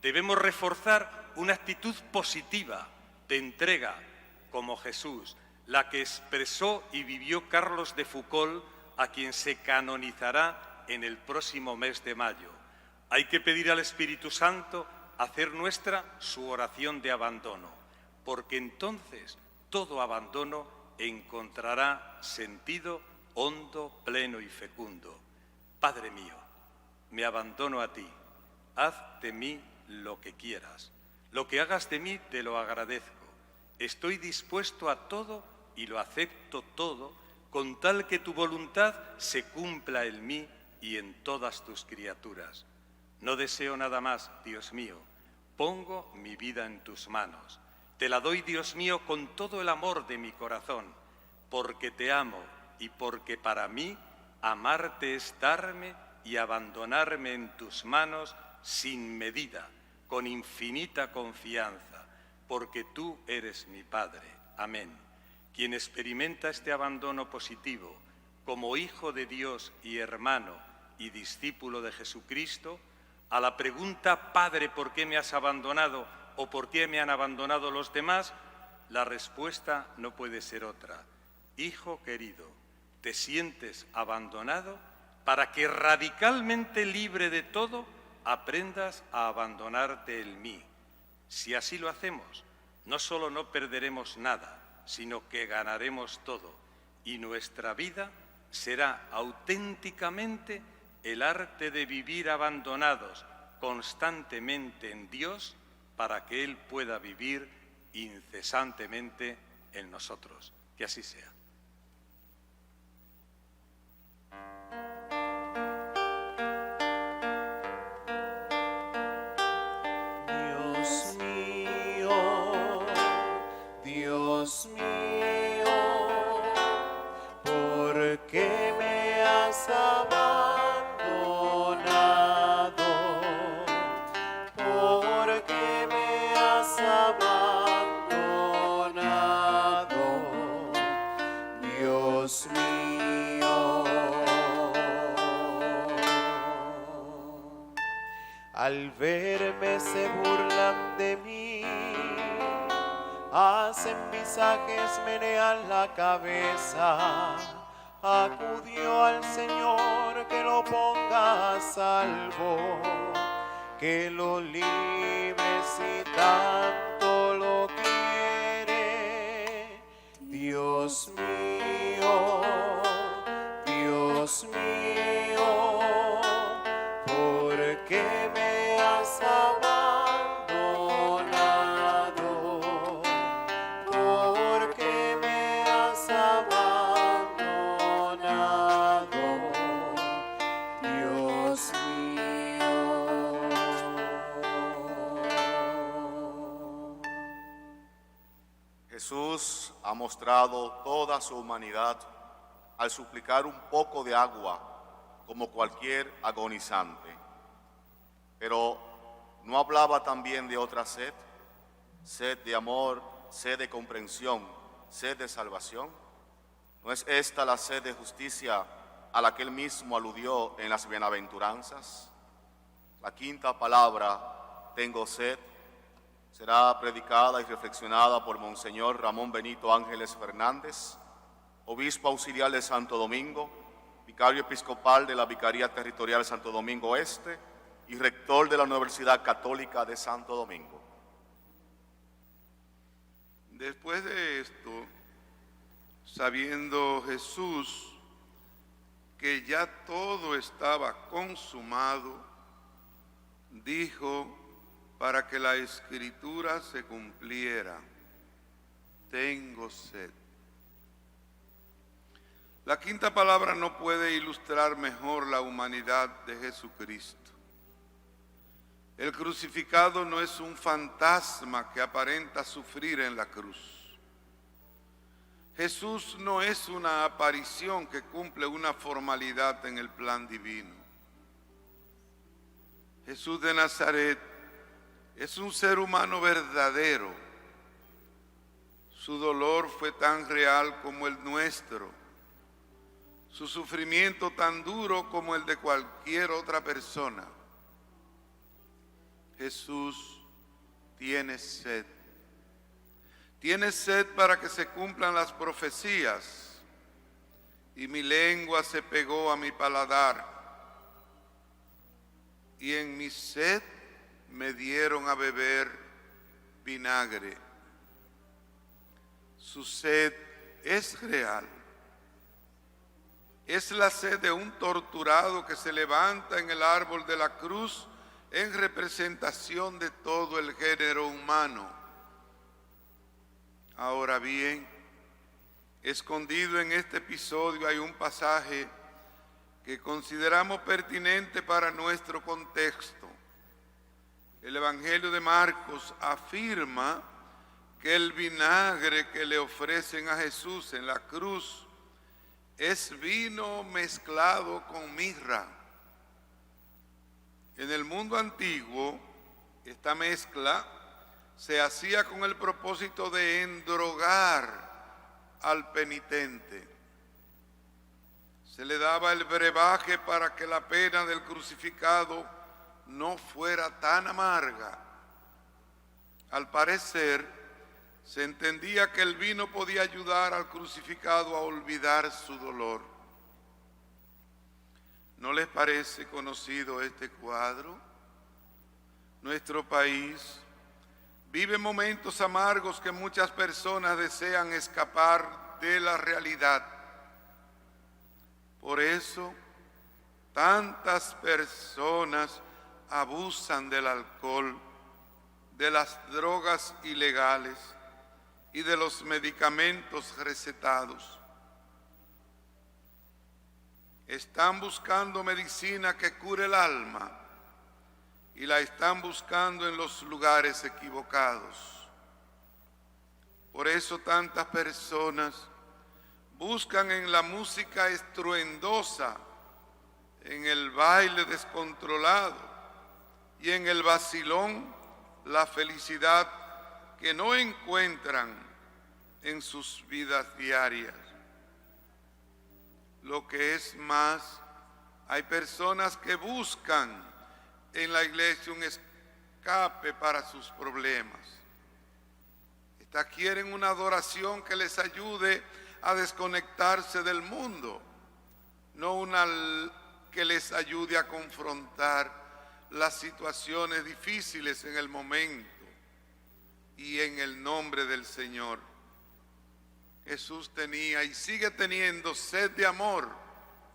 debemos reforzar una actitud positiva, de entrega, como Jesús, la que expresó y vivió Carlos de Foucauld, a quien se canonizará en el próximo mes de mayo. Hay que pedir al Espíritu Santo hacer nuestra su oración de abandono, porque entonces todo abandono encontrará sentido hondo, pleno y fecundo. Padre mío, me abandono a ti. Haz de mí lo que quieras. Lo que hagas de mí te lo agradezco. Estoy dispuesto a todo y lo acepto todo, con tal que tu voluntad se cumpla en mí y en todas tus criaturas. No deseo nada más, Dios mío. Pongo mi vida en tus manos. Te la doy, Dios mío, con todo el amor de mi corazón, porque te amo y porque para mí amarte es darme y abandonarme en tus manos sin medida, con infinita confianza, porque tú eres mi Padre. Amén. Quien experimenta este abandono positivo como hijo de Dios y hermano y discípulo de Jesucristo, a la pregunta: Padre, ¿por qué me has abandonado? ¿O por qué me han abandonado los demás? La respuesta no puede ser otra: Hijo querido, ¿te sientes abandonado? Para que radicalmente libre de todo, aprendas a abandonarte en mí. Si así lo hacemos, no solo no perderemos nada, sino que ganaremos todo, y nuestra vida será auténticamente el arte de vivir abandonados constantemente en Dios, para que Él pueda vivir incesantemente en nosotros. Que así sea. Dios mío, Dios mío, ¿por qué me has abandonado? ¿Por qué me has abandonado? Dios mío. Al verme se burlan de mí, hacen visajes, menean la cabeza. Acudió al Señor que lo ponga a salvo, que lo libre si tanto lo quiere. Dios mío, Dios mío, ¿por qué me has abandonado? ¿Por qué me has abandonado? Dios mío. Jesús ha mostrado toda su humanidad al suplicar un poco de agua como cualquier agonizante. Pero ¿no hablaba también de otra sed? Sed de amor, sed de comprensión, sed de salvación. ¿No es esta la sed de justicia a la que él mismo aludió en las bienaventuranzas? La quinta palabra, tengo sed, será predicada y reflexionada por Monseñor Ramón Benito Ángeles Fernández, obispo auxiliar de Santo Domingo, vicario episcopal de la Vicaría Territorial Santo Domingo Este y rector de la Universidad Católica de Santo Domingo. Después de esto, sabiendo Jesús que ya todo estaba consumado, dijo, para que la Escritura se cumpliera: tengo sed. La quinta palabra no puede ilustrar mejor la humanidad de Jesucristo. El crucificado no es un fantasma que aparenta sufrir en la cruz. Jesús no es una aparición que cumple una formalidad en el plan divino. Jesús de Nazaret es un ser humano verdadero. Su dolor fue tan real como el nuestro. Su sufrimiento tan duro como el de cualquier otra persona. Jesús tiene sed. Tiene sed para que se cumplan las profecías. Y mi lengua se pegó a mi paladar. Y en mi sed me dieron a beber vinagre. Su sed es real. Es la sed de un torturado que se levanta en el árbol de la cruz en representación de todo el género humano. Ahora bien, escondido en este episodio hay un pasaje que consideramos pertinente para nuestro contexto. El Evangelio de Marcos afirma que el vinagre que le ofrecen a Jesús en la cruz es vino mezclado con mirra. En el mundo antiguo, esta mezcla se hacía con el propósito de endrogar al penitente. Se le daba el brebaje para que la pena del crucificado no fuera tan amarga. Al parecer, se entendía que el vino podía ayudar al crucificado a olvidar su dolor. ¿No les parece conocido este cuadro? Nuestro país vive momentos amargos que muchas personas desean escapar de la realidad. Por eso, tantas personas abusan del alcohol, de las drogas ilegales y de los medicamentos recetados. Están buscando medicina que cure el alma y la están buscando en los lugares equivocados. Por eso tantas personas buscan en la música estruendosa, en el baile descontrolado y en el vacilón la felicidad que no encuentran en sus vidas diarias. Lo que es más, hay personas que buscan en la iglesia un escape para sus problemas. Estas quieren una adoración que les ayude a desconectarse del mundo, no una que les ayude a confrontar las situaciones difíciles en el momento. Y en el nombre del Señor, Jesús tenía y sigue teniendo sed de amor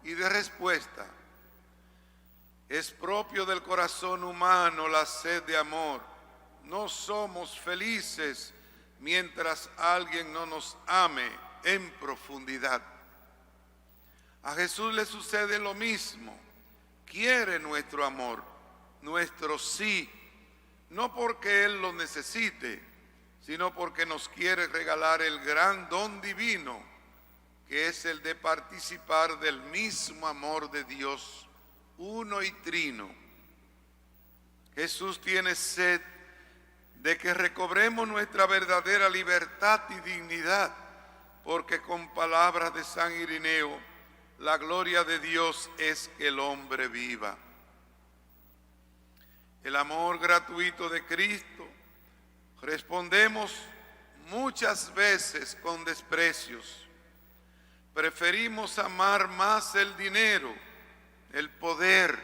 y de respuesta. Es propio del corazón humano la sed de amor. No somos felices mientras alguien no nos ame en profundidad. A Jesús le sucede lo mismo. Quiere nuestro amor, nuestro sí, no porque Él lo necesite, sino porque nos quiere regalar el gran don divino, que es el de participar del mismo amor de Dios, uno y trino. Jesús tiene sed de que recobremos nuestra verdadera libertad y dignidad, porque con palabras de San Irineo, la gloria de Dios es que el hombre viva. El amor gratuito de Cristo respondemos muchas veces con desprecios. Preferimos amar más el dinero, el poder,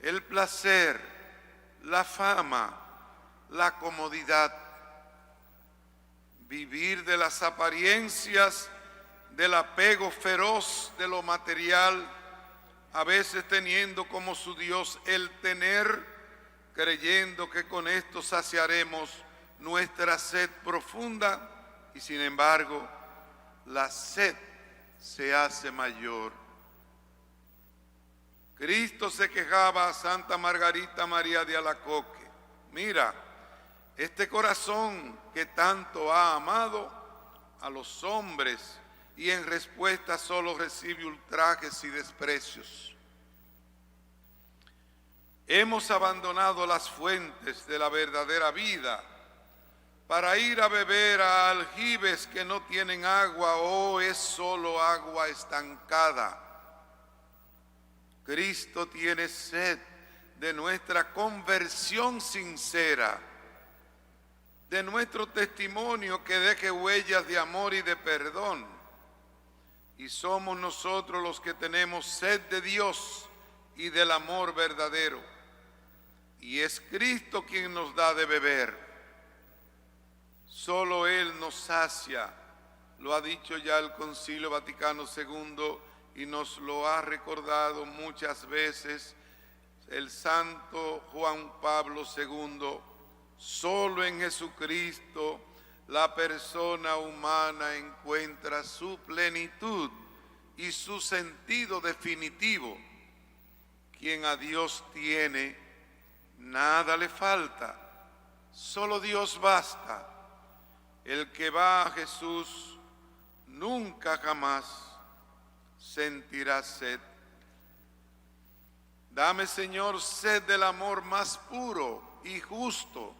el placer, la fama, la comodidad. Vivir de las apariencias, del apego feroz de lo material, a veces teniendo como su Dios el tener, creyendo que con esto saciaremos nuestra sed profunda, y sin embargo la sed se hace mayor. Cristo se quejaba a Santa Margarita María de Alacoque: mira, este corazón que tanto ha amado a los hombres y en respuesta solo recibe ultrajes y desprecios. Hemos abandonado las fuentes de la verdadera vida para ir a beber a aljibes que no tienen agua o es solo agua estancada. Cristo tiene sed de nuestra conversión sincera, de nuestro testimonio que deje huellas de amor y de perdón. Y somos nosotros los que tenemos sed de Dios y del amor verdadero. Y es Cristo quien nos da de beber. Solo Él nos sacia, lo ha dicho ya el Concilio Vaticano II y nos lo ha recordado muchas veces el Santo Juan Pablo II. Solo en Jesucristo la persona humana encuentra su plenitud y su sentido definitivo. Quien a Dios tiene, nada le falta, solo Dios basta. El que va a Jesús nunca jamás sentirá sed. Dame, Señor, sed del amor más puro y justo,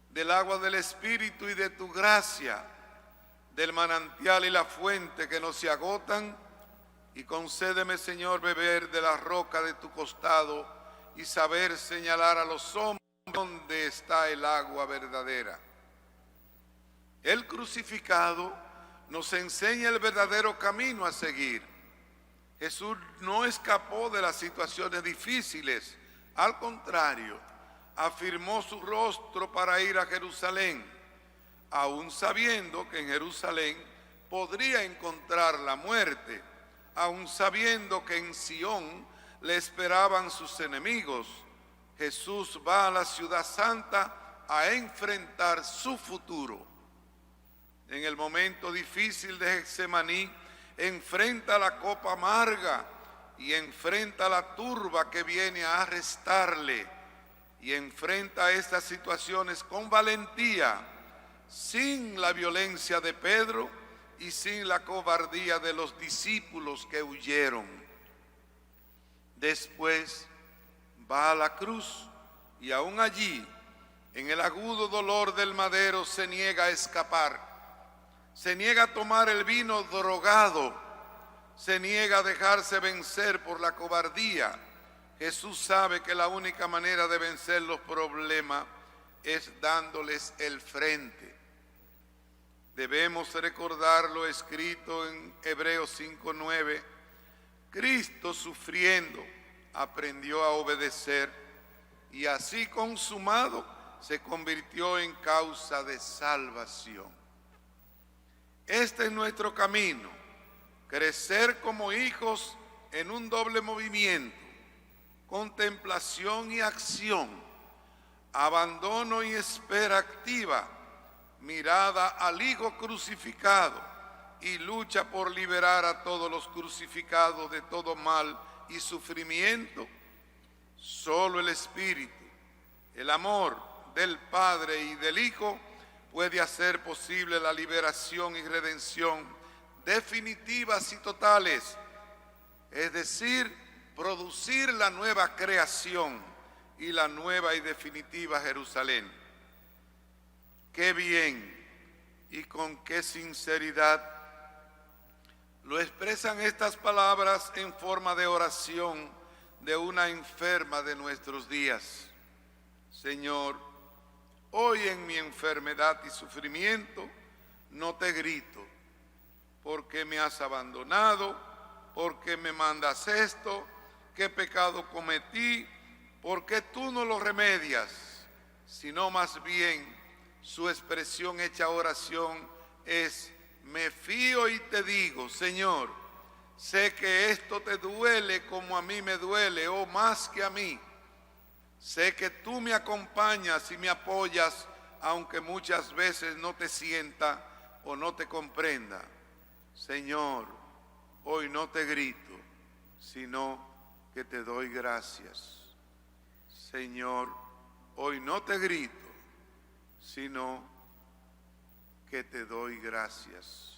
del agua del Espíritu y de tu gracia, del manantial y la fuente que no se agotan, y concédeme, Señor, beber de la roca de tu costado y saber señalar a los hombres dónde está el agua verdadera. El crucificado nos enseña el verdadero camino a seguir. Jesús no escapó de las situaciones difíciles, al contrario, afirmó su rostro para ir a Jerusalén, aún sabiendo que en Jerusalén podría encontrar la muerte, aún sabiendo que en Sión le esperaban sus enemigos. Jesús va a la ciudad santa a enfrentar su futuro. En el momento difícil de Getsemaní, enfrenta la copa amarga y enfrenta la turba que viene a arrestarle, y enfrenta estas situaciones con valentía, sin la violencia de Pedro y sin la cobardía de los discípulos que huyeron. Después va a la cruz y aún allí, en el agudo dolor del madero, se niega a escapar. Se niega a tomar el vino drogado, se niega a dejarse vencer por la cobardía. Jesús sabe que la única manera de vencer los problemas es dándoles el frente. Debemos recordar lo escrito en Hebreos 5:9. Cristo, sufriendo, aprendió a obedecer y así consumado se convirtió en causa de salvación. Este es nuestro camino, crecer como hijos en un doble movimiento, contemplación y acción, abandono y espera activa, mirada al Hijo crucificado y lucha por liberar a todos los crucificados de todo mal y sufrimiento. Solo el Espíritu, el amor del Padre y del Hijo puede hacer posible la liberación y redención definitivas y totales, es decir, producir la nueva creación y la nueva y definitiva Jerusalén. Qué bien y con qué sinceridad lo expresan estas palabras en forma de oración de una enferma de nuestros días. Señor, hoy en mi enfermedad y sufrimiento no te grito, porque me has abandonado, porque me mandas esto, qué pecado cometí, porque tú no lo remedias, sino más bien su expresión hecha oración es: me fío y te digo, Señor, sé que esto te duele como a mí me duele, o más que a mí. Sé que tú me acompañas y me apoyas, aunque muchas veces no te sienta o no te comprenda. Señor, hoy no te grito, sino que te doy gracias. Señor, hoy no te grito, sino que te doy gracias.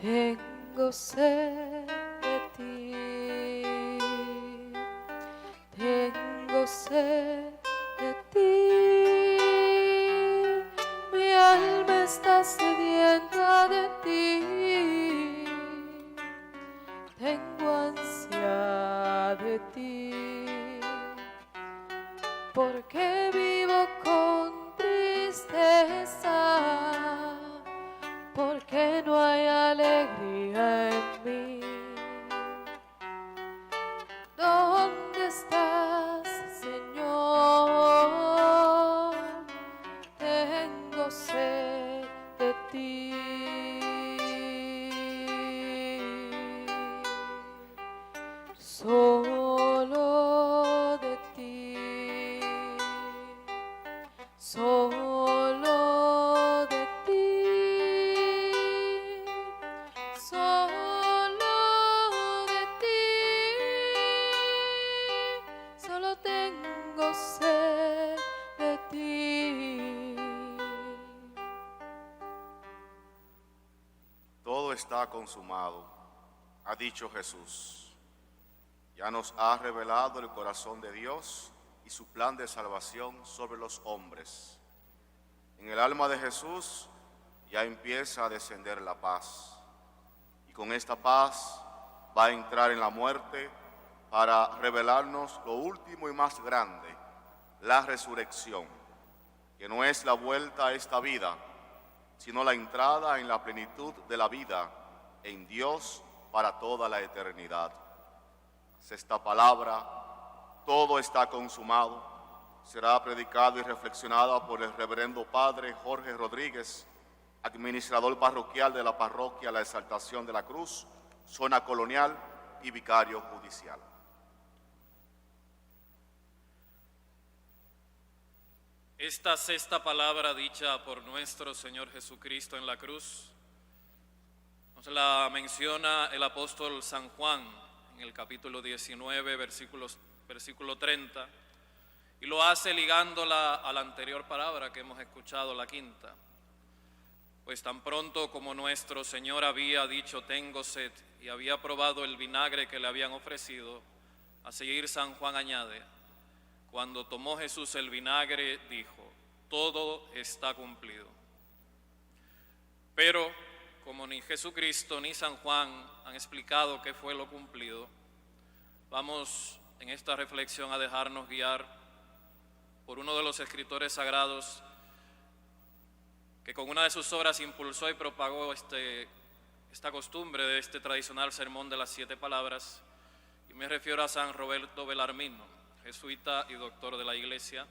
Tengo sed de ti, tengo sed de ti, mi alma está sedienta de ti, tengo ansia de ti, porque vivo con tristeza, porque no hay alegría en mí. ¿Dónde estás, Señor? Tengo sed de ti. Solo de ti. Solo de ti. Solo de ti. Solo tengo sed de ti. Todo está consumado, ha dicho Jesús. Ya nos ha revelado el corazón de Dios y su plan de salvación sobre los hombres. En el alma de Jesús ya empieza a descender la paz. Y con esta paz va a entrar en la muerte para revelarnos lo último y más grande, la resurrección, que no es la vuelta a esta vida, sino la entrada en la plenitud de la vida en Dios para toda la eternidad. Esta palabra, todo está consumado, será predicada y reflexionada por el reverendo padre Jorge Rodríguez, administrador parroquial de la parroquia La Exaltación de la Cruz, zona colonial y vicario judicial. Esta sexta palabra dicha por nuestro Señor Jesucristo en la cruz nos la menciona el apóstol San Juan en el capítulo 19, versículo 30, y lo hace ligándola a la anterior palabra que hemos escuchado, la quinta. Pues tan pronto como nuestro Señor había dicho tengo sed y había probado el vinagre que le habían ofrecido, a seguir San Juan añade: cuando tomó Jesús el vinagre, dijo, todo está cumplido. Pero como ni Jesucristo ni San Juan han explicado qué fue lo cumplido, vamos en esta reflexión a dejarnos guiar por uno de los escritores sagrados que con una de sus obras impulsó y propagó esta costumbre de este tradicional sermón de las 7 palabras, y me refiero a San Roberto Belarmino, jesuita y doctor de la Iglesia,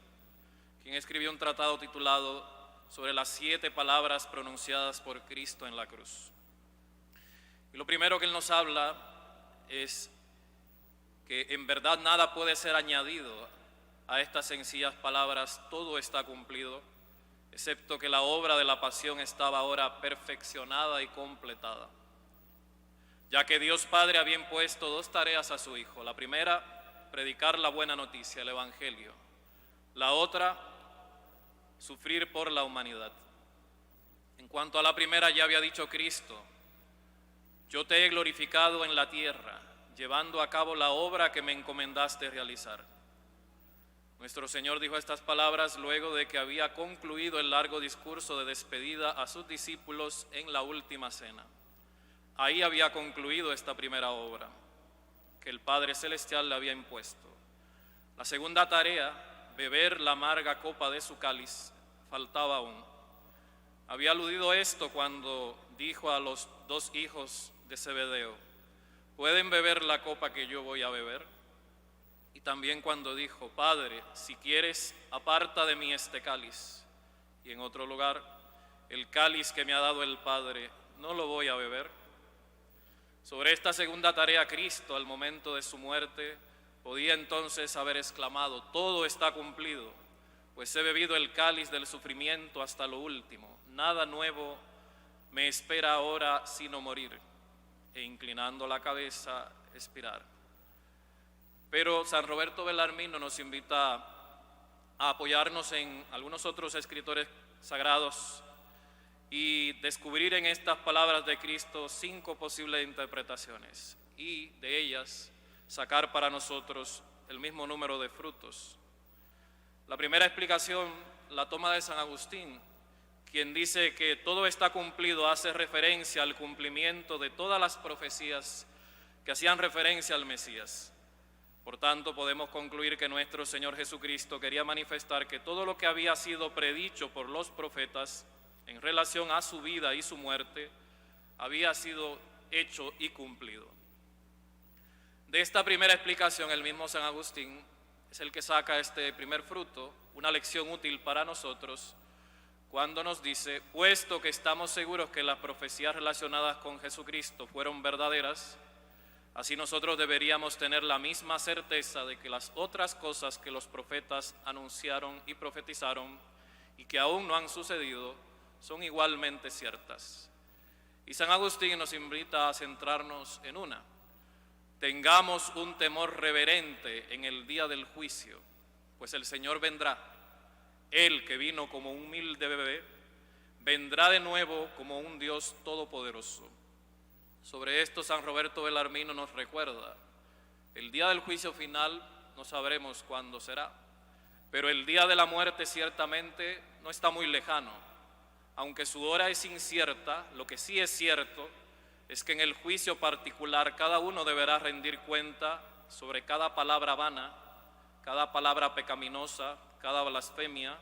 quien escribió un tratado titulado sobre las 7 palabras pronunciadas por Cristo en la cruz. Y lo primero que él nos habla es que en verdad nada puede ser añadido a estas sencillas palabras, todo está cumplido, excepto que la obra de la pasión estaba ahora perfeccionada y completada, ya que Dios Padre había impuesto 2 tareas a su Hijo. La primera, predicar la buena noticia, el Evangelio. La otra, sufrir por la humanidad. En cuanto a la primera, ya había dicho Cristo: yo te he glorificado en la tierra, llevando a cabo la obra que me encomendaste realizar. Nuestro Señor dijo estas palabras luego de que había concluido el largo discurso de despedida a sus discípulos en la última cena. Ahí había concluido esta primera obra que el Padre Celestial le había impuesto. La segunda tarea, beber la amarga copa de su cáliz, faltaba aún. Había aludido esto cuando dijo a los dos hijos de Zebedeo: ¿pueden beber la copa que yo voy a beber? Y también cuando dijo: Padre, si quieres, aparta de mí este cáliz. Y en otro lugar: el cáliz que me ha dado el Padre, no lo voy a beber. Sobre esta segunda tarea, Cristo, al momento de su muerte, podía entonces haber exclamado: todo está cumplido, pues he bebido el cáliz del sufrimiento hasta lo último. Nada nuevo me espera ahora sino morir. E inclinando la cabeza, expirar. Pero San Roberto Bellarmino nos invita a apoyarnos en algunos otros escritores sagrados y descubrir en estas palabras de Cristo 5 posibles interpretaciones, y de ellas sacar para nosotros el mismo número de frutos. La primera explicación la toma de San Agustín, quien dice que todo está cumplido hace referencia al cumplimiento de todas las profecías que hacían referencia al Mesías. Por tanto, podemos concluir que nuestro Señor Jesucristo quería manifestar que todo lo que había sido predicho por los profetas en relación a su vida y su muerte había sido hecho y cumplido. De esta primera explicación, el mismo San Agustín es el que saca este primer fruto, una lección útil para nosotros, cuando nos dice: puesto que estamos seguros que las profecías relacionadas con Jesucristo fueron verdaderas, así nosotros deberíamos tener la misma certeza de que las otras cosas que los profetas anunciaron y profetizaron y que aún no han sucedido son igualmente ciertas. Y San Agustín nos invita a centrarnos en una: tengamos un temor reverente en el día del juicio, pues el Señor vendrá. Él, que vino como un humilde bebé, vendrá de nuevo como un Dios todopoderoso. Sobre esto San Roberto Bellarmino nos recuerda: el día del juicio final no sabremos cuándo será, pero el día de la muerte ciertamente no está muy lejano. Aunque su hora es incierta, lo que sí es cierto es que en el juicio particular cada uno deberá rendir cuenta sobre cada palabra vana, cada palabra pecaminosa, cada blasfemia,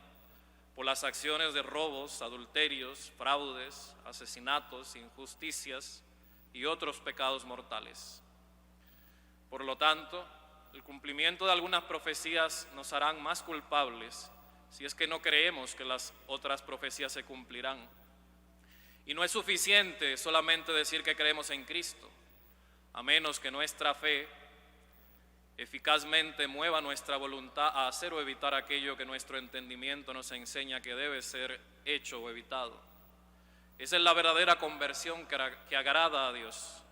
por las acciones de robos, adulterios, fraudes, asesinatos, injusticias y otros pecados mortales. Por lo tanto, el cumplimiento de algunas profecías nos harán más culpables si es que no creemos que las otras profecías se cumplirán. Y no es suficiente solamente decir que creemos en Cristo, a menos que nuestra fe eficazmente mueva nuestra voluntad a hacer o evitar aquello que nuestro entendimiento nos enseña que debe ser hecho o evitado. Esa es la verdadera conversión que agrada a Dios,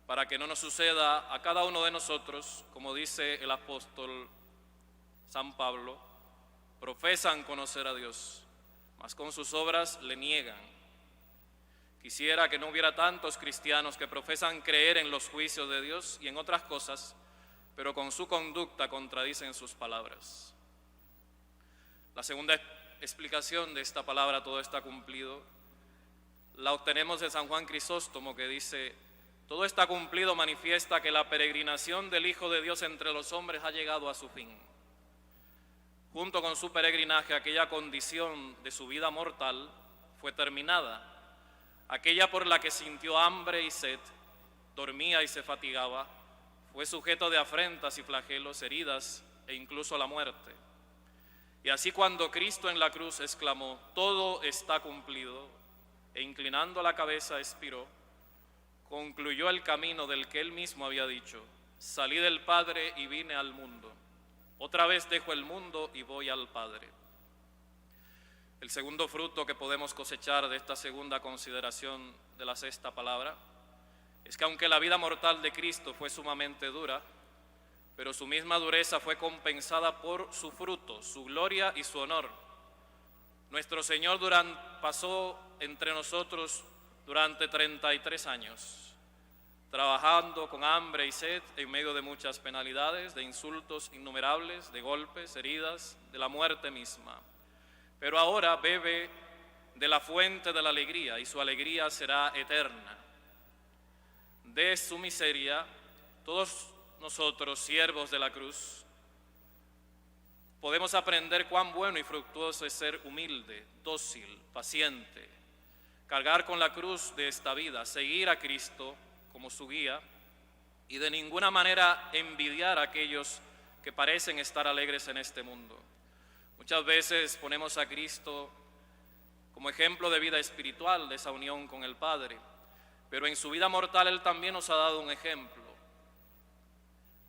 para que no nos suceda a cada uno de nosotros, como dice el apóstol San Pablo: profesan conocer a Dios, mas con sus obras le niegan. Quisiera que no hubiera tantos cristianos que profesan creer en los juicios de Dios y en otras cosas, pero con su conducta contradicen sus palabras. La segunda explicación de esta palabra, todo está cumplido, la obtenemos de San Juan Crisóstomo, que dice: todo está cumplido manifiesta que la peregrinación del Hijo de Dios entre los hombres ha llegado a su fin. Junto con su peregrinaje, aquella condición de su vida mortal fue terminada, aquella por la que sintió hambre y sed, dormía y se fatigaba, fue sujeto de afrentas y flagelos, heridas e incluso la muerte. Y así, cuando Cristo en la cruz exclamó: todo está cumplido, e inclinando la cabeza expiró, concluyó el camino del que él mismo había dicho: salí del Padre y vine al mundo. Otra vez dejo el mundo y voy al Padre. El segundo fruto que podemos cosechar de esta segunda consideración de la sexta palabra es que aunque la vida mortal de Cristo fue sumamente dura, pero su misma dureza fue compensada por su fruto, su gloria y su honor. Nuestro Señor pasó entre nosotros durante 33 años, trabajando con hambre y sed en medio de muchas penalidades, de insultos innumerables, de golpes, heridas, de la muerte misma. Pero ahora bebe de la fuente de la alegría y su alegría será eterna. De su miseria, todos nosotros, siervos de la cruz, podemos aprender cuán bueno y fructuoso es ser humilde, dócil, paciente, cargar con la cruz de esta vida, seguir a Cristo como su guía y de ninguna manera envidiar a aquellos que parecen estar alegres en este mundo. Muchas veces ponemos a Cristo como ejemplo de vida espiritual, de esa unión con el Padre, pero en su vida mortal Él también nos ha dado un ejemplo.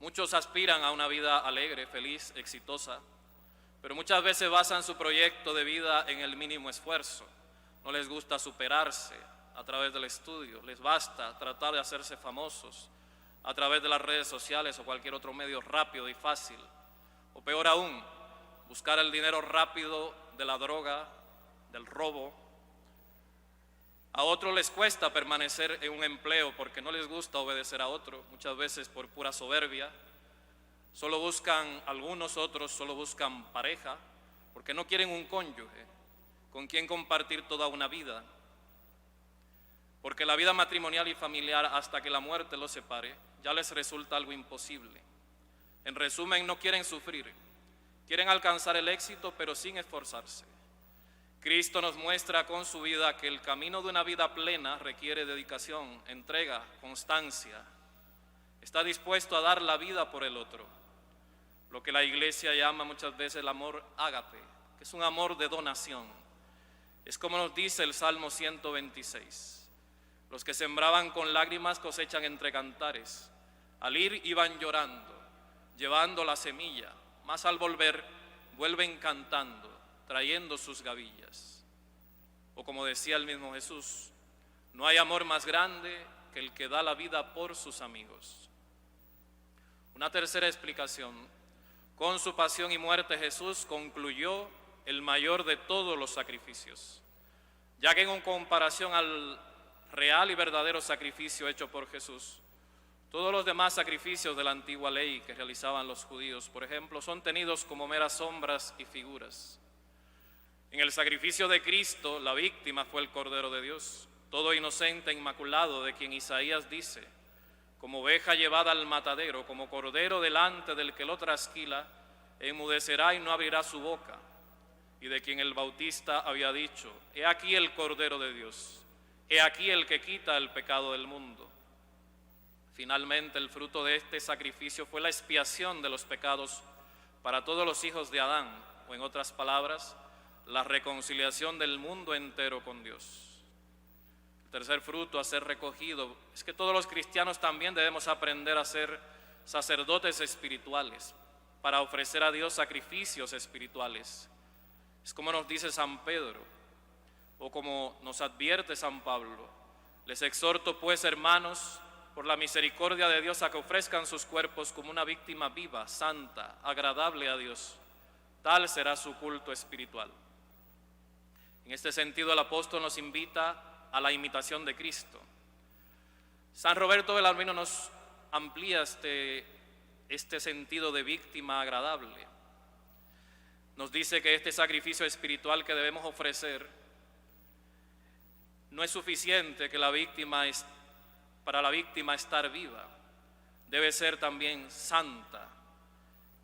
Muchos aspiran a una vida alegre, feliz, exitosa, pero muchas veces basan su proyecto de vida en el mínimo esfuerzo. No les gusta superarse a través del estudio, les basta tratar de hacerse famosos a través de las redes sociales o cualquier otro medio rápido y fácil. O peor aún, buscar el dinero rápido de la droga, del robo. A otros les cuesta permanecer en un empleo porque no les gusta obedecer a otro, muchas veces por pura soberbia. Algunos otros solo buscan pareja porque no quieren un cónyuge con quien compartir toda una vida. Porque la vida matrimonial y familiar, hasta que la muerte los separe, ya les resulta algo imposible. En resumen, no quieren sufrir, quieren alcanzar el éxito pero sin esforzarse. Cristo nos muestra con su vida que el camino de una vida plena requiere dedicación, entrega, constancia. Está dispuesto a dar la vida por el otro. Lo que la Iglesia llama muchas veces el amor ágape, que es un amor de donación. Es como nos dice el Salmo 126. Los que sembraban con lágrimas cosechan entre cantares. Al ir iban llorando, llevando la semilla, mas al volver vuelven cantando, trayendo sus gavillas. O como decía el mismo Jesús, no hay amor más grande que el que da la vida por sus amigos. Una tercera explicación: con su pasión y muerte Jesús concluyó el mayor de todos los sacrificios, ya que en comparación al real y verdadero sacrificio hecho por Jesús, todos los demás sacrificios de la antigua ley que realizaban los judíos, por ejemplo, son tenidos como meras sombras y figuras. En el sacrificio de Cristo, la víctima fue el Cordero de Dios, todo inocente e inmaculado, de quien Isaías dice: como oveja llevada al matadero, como cordero delante del que lo trasquila, enmudecerá y no abrirá su boca. Y de quien el Bautista había dicho: he aquí el Cordero de Dios, he aquí el que quita el pecado del mundo. Finalmente, el fruto de este sacrificio fue la expiación de los pecados para todos los hijos de Adán, o en otras palabras, la reconciliación del mundo entero con Dios. El tercer fruto a ser recogido es que todos los cristianos también debemos aprender a ser sacerdotes espirituales para ofrecer a Dios sacrificios espirituales. Es como nos dice San Pedro, o como nos advierte San Pablo: les exhorto pues, hermanos, por la misericordia de Dios, a que ofrezcan sus cuerpos como una víctima viva, santa, agradable a Dios. Tal será su culto espiritual. En este sentido, el apóstol nos invita a la imitación de Cristo. San Roberto Belarmino nos amplía este sentido de víctima agradable. Nos dice que este sacrificio espiritual que debemos ofrecer no es suficiente que para la víctima estar viva, debe ser también santa.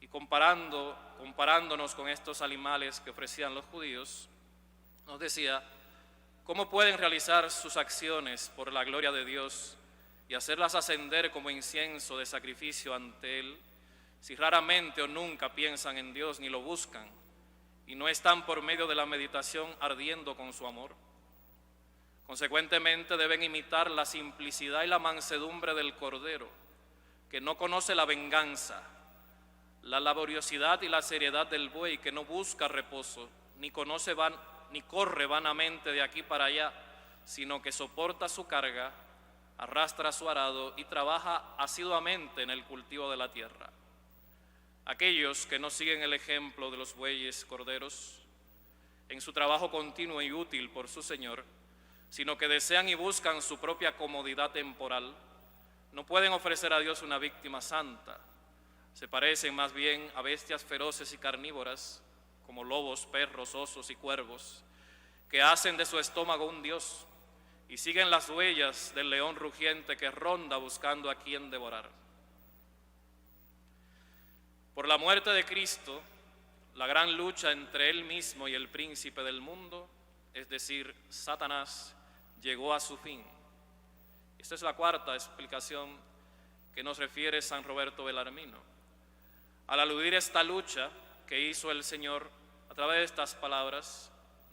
Y comparándonos con estos animales que ofrecían los judíos, nos decía: ¿cómo pueden realizar sus acciones por la gloria de Dios y hacerlas ascender como incienso de sacrificio ante Él, si raramente o nunca piensan en Dios ni lo buscan, y no están por medio de la meditación ardiendo con su amor? Consecuentemente deben imitar la simplicidad y la mansedumbre del Cordero, que no conoce la venganza, la laboriosidad y la seriedad del buey, que no busca reposo, ni corre vanamente de aquí para allá, sino que soporta su carga, arrastra su arado y trabaja asiduamente en el cultivo de la tierra. aquellos que no siguen el ejemplo de los bueyes corderos en su trabajo continuo y útil por su Señor, sino que desean y buscan su propia comodidad temporal, no pueden ofrecer a Dios una víctima santa. Se parecen más bien a bestias feroces y carnívoras, como lobos, perros, osos y cuervos, que hacen de su estómago un dios y siguen las huellas del león rugiente que ronda buscando a quien devorar. Por la muerte de Cristo, la gran lucha entre Él mismo y el príncipe del mundo, es decir, Satanás, llegó a su fin. Esta es la cuarta explicación que nos refiere San Roberto Belarmino. Al aludir esta lucha que hizo el Señor a través de estas palabras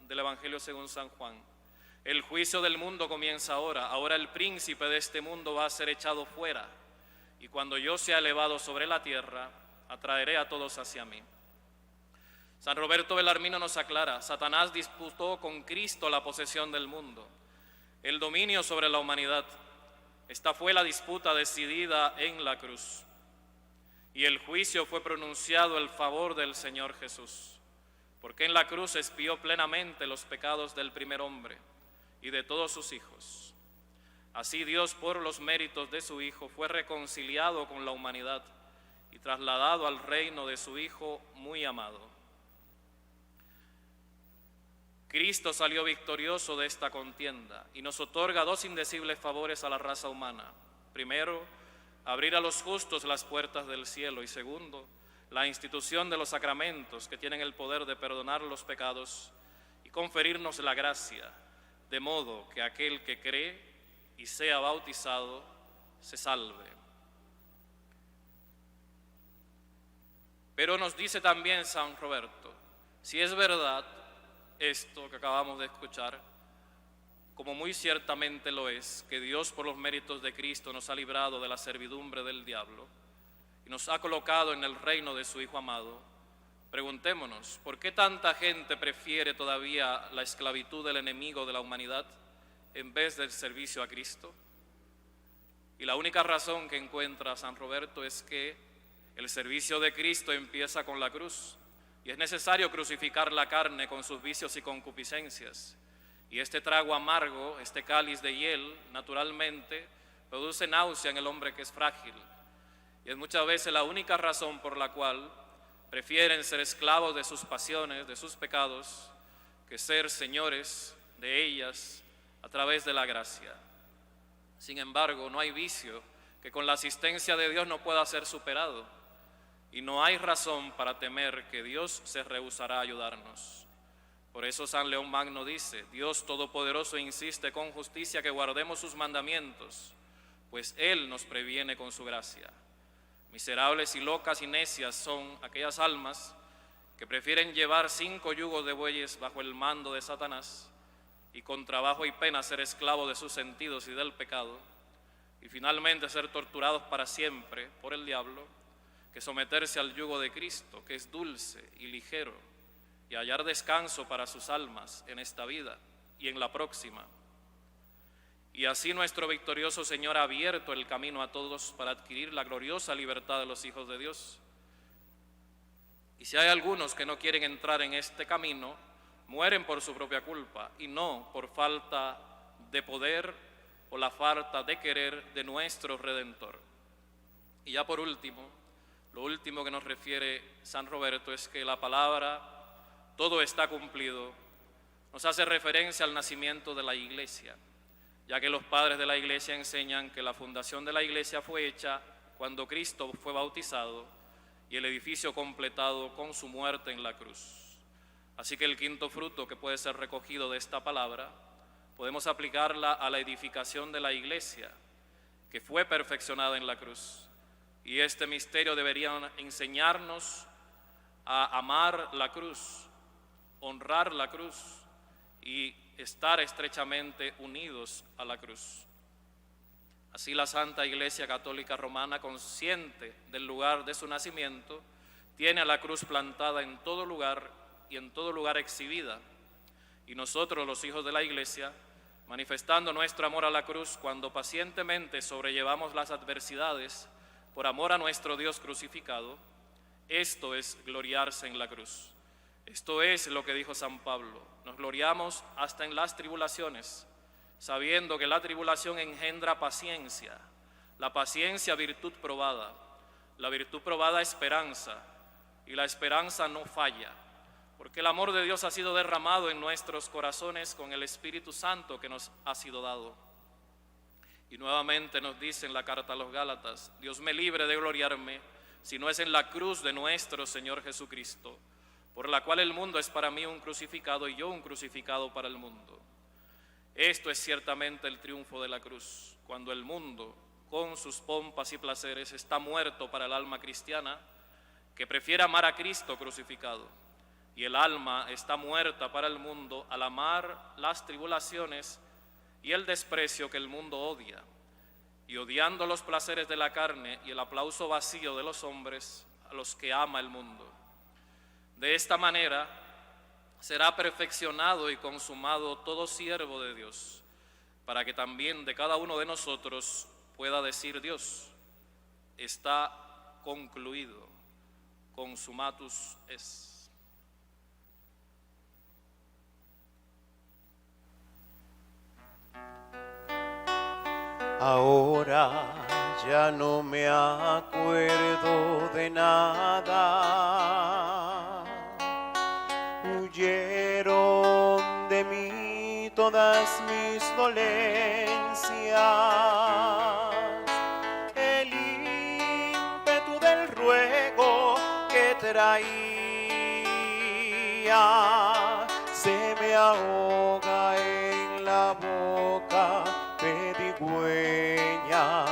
del Evangelio según San Juan, el juicio del mundo comienza ahora. Ahora el príncipe de este mundo va a ser echado fuera, y cuando yo sea elevado sobre la tierra, atraeré a todos hacia mí. San Roberto Belarmino nos aclara: Satanás disputó con Cristo la posesión del mundo, el dominio sobre la humanidad. Esta fue la disputa decidida en la cruz, y el juicio fue pronunciado en favor del Señor Jesús, porque en la cruz expió plenamente los pecados del primer hombre y de todos sus hijos. Así Dios, por los méritos de su Hijo, fue reconciliado con la humanidad y trasladado al reino de su Hijo muy amado. Cristo salió victorioso de esta contienda y nos otorga dos indecibles favores a la raza humana. Primero, abrir a los justos las puertas del cielo, y segundo, la institución de los sacramentos, que tienen el poder de perdonar los pecados y conferirnos la gracia, de modo que aquel que cree y sea bautizado se salve. Pero nos dice también San Roberto, si es verdad esto que acabamos de escuchar, como muy ciertamente lo es, que Dios por los méritos de Cristo nos ha librado de la servidumbre del diablo y nos ha colocado en el reino de su Hijo amado, preguntémonos, ¿por qué tanta gente prefiere todavía la esclavitud del enemigo de la humanidad en vez del servicio a Cristo? Y la única razón que encuentra San Roberto es que el servicio de Cristo empieza con la cruz, y es necesario crucificar la carne con sus vicios y concupiscencias. Y este trago amargo, este cáliz de hiel, naturalmente produce náusea en el hombre que es frágil. Y es muchas veces la única razón por la cual prefieren ser esclavos de sus pasiones, de sus pecados, que ser señores de ellas a través de la gracia. Sin embargo, no hay vicio que con la asistencia de Dios no pueda ser superado, y no hay razón para temer que Dios se rehusará a ayudarnos. Por eso San León Magno dice: Dios Todopoderoso insiste con justicia que guardemos sus mandamientos, pues Él nos previene con su gracia. Miserables y locas y necias son aquellas almas que prefieren llevar 5 yugos de bueyes bajo el mando de Satanás y con trabajo y pena ser esclavos de sus sentidos y del pecado, y finalmente ser torturados para siempre por el diablo, que someterse al yugo de Cristo, que es dulce y ligero, y hallar descanso para sus almas en esta vida y en la próxima. Y así nuestro victorioso Señor ha abierto el camino a todos para adquirir la gloriosa libertad de los hijos de Dios. Y si hay algunos que no quieren entrar en este camino, mueren por su propia culpa y no por falta de poder o la falta de querer de nuestro Redentor. Y ya por último, lo último que nos refiere San Roberto es que la palabra "todo está cumplido" nos hace referencia al nacimiento de la Iglesia, ya que los padres de la Iglesia enseñan que la fundación de la Iglesia fue hecha cuando Cristo fue bautizado y el edificio completado con su muerte en la cruz. Así que el quinto fruto que puede ser recogido de esta palabra, podemos aplicarla a la edificación de la Iglesia, que fue perfeccionada en la cruz. Y este misterio debería enseñarnos a amar la cruz, honrar la cruz y estar estrechamente unidos a la cruz. Así la Santa Iglesia Católica Romana, consciente del lugar de su nacimiento, tiene a la cruz plantada en todo lugar y en todo lugar exhibida. Y nosotros, los hijos de la Iglesia, manifestando nuestro amor a la cruz cuando pacientemente sobrellevamos las adversidades por amor a nuestro Dios crucificado, Esto es gloriarse en la cruz. Esto es lo que dijo San Pablo. Nos gloriamos hasta en las tribulaciones, sabiendo que la tribulación engendra paciencia, la paciencia virtud probada, la virtud probada esperanza, y la esperanza no falla, porque el amor de Dios ha sido derramado en nuestros corazones con el Espíritu Santo que nos ha sido dado. Y nuevamente nos dice en la carta a los Gálatas: Dios me libre de gloriarme, si no es en la cruz de nuestro Señor Jesucristo, por la cual el mundo es para mí un crucificado y yo un crucificado para el mundo. Esto es ciertamente el triunfo de la cruz, cuando el mundo, con sus pompas y placeres, está muerto para el alma cristiana, que prefiere amar a Cristo crucificado, y el alma está muerta para el mundo al amar las tribulaciones y el desprecio que el mundo odia, y odiando los placeres de la carne y el aplauso vacío de los hombres a los que ama el mundo. De esta manera será perfeccionado y consumado todo siervo de Dios, para que también de cada uno de nosotros pueda decir Dios: está concluido, consumatus est. Ahora ya no me acuerdo de nada. Huyeron de mí todas mis dolencias. El ímpetu del ruego que traía se me ahoga en la boca pedigüeña,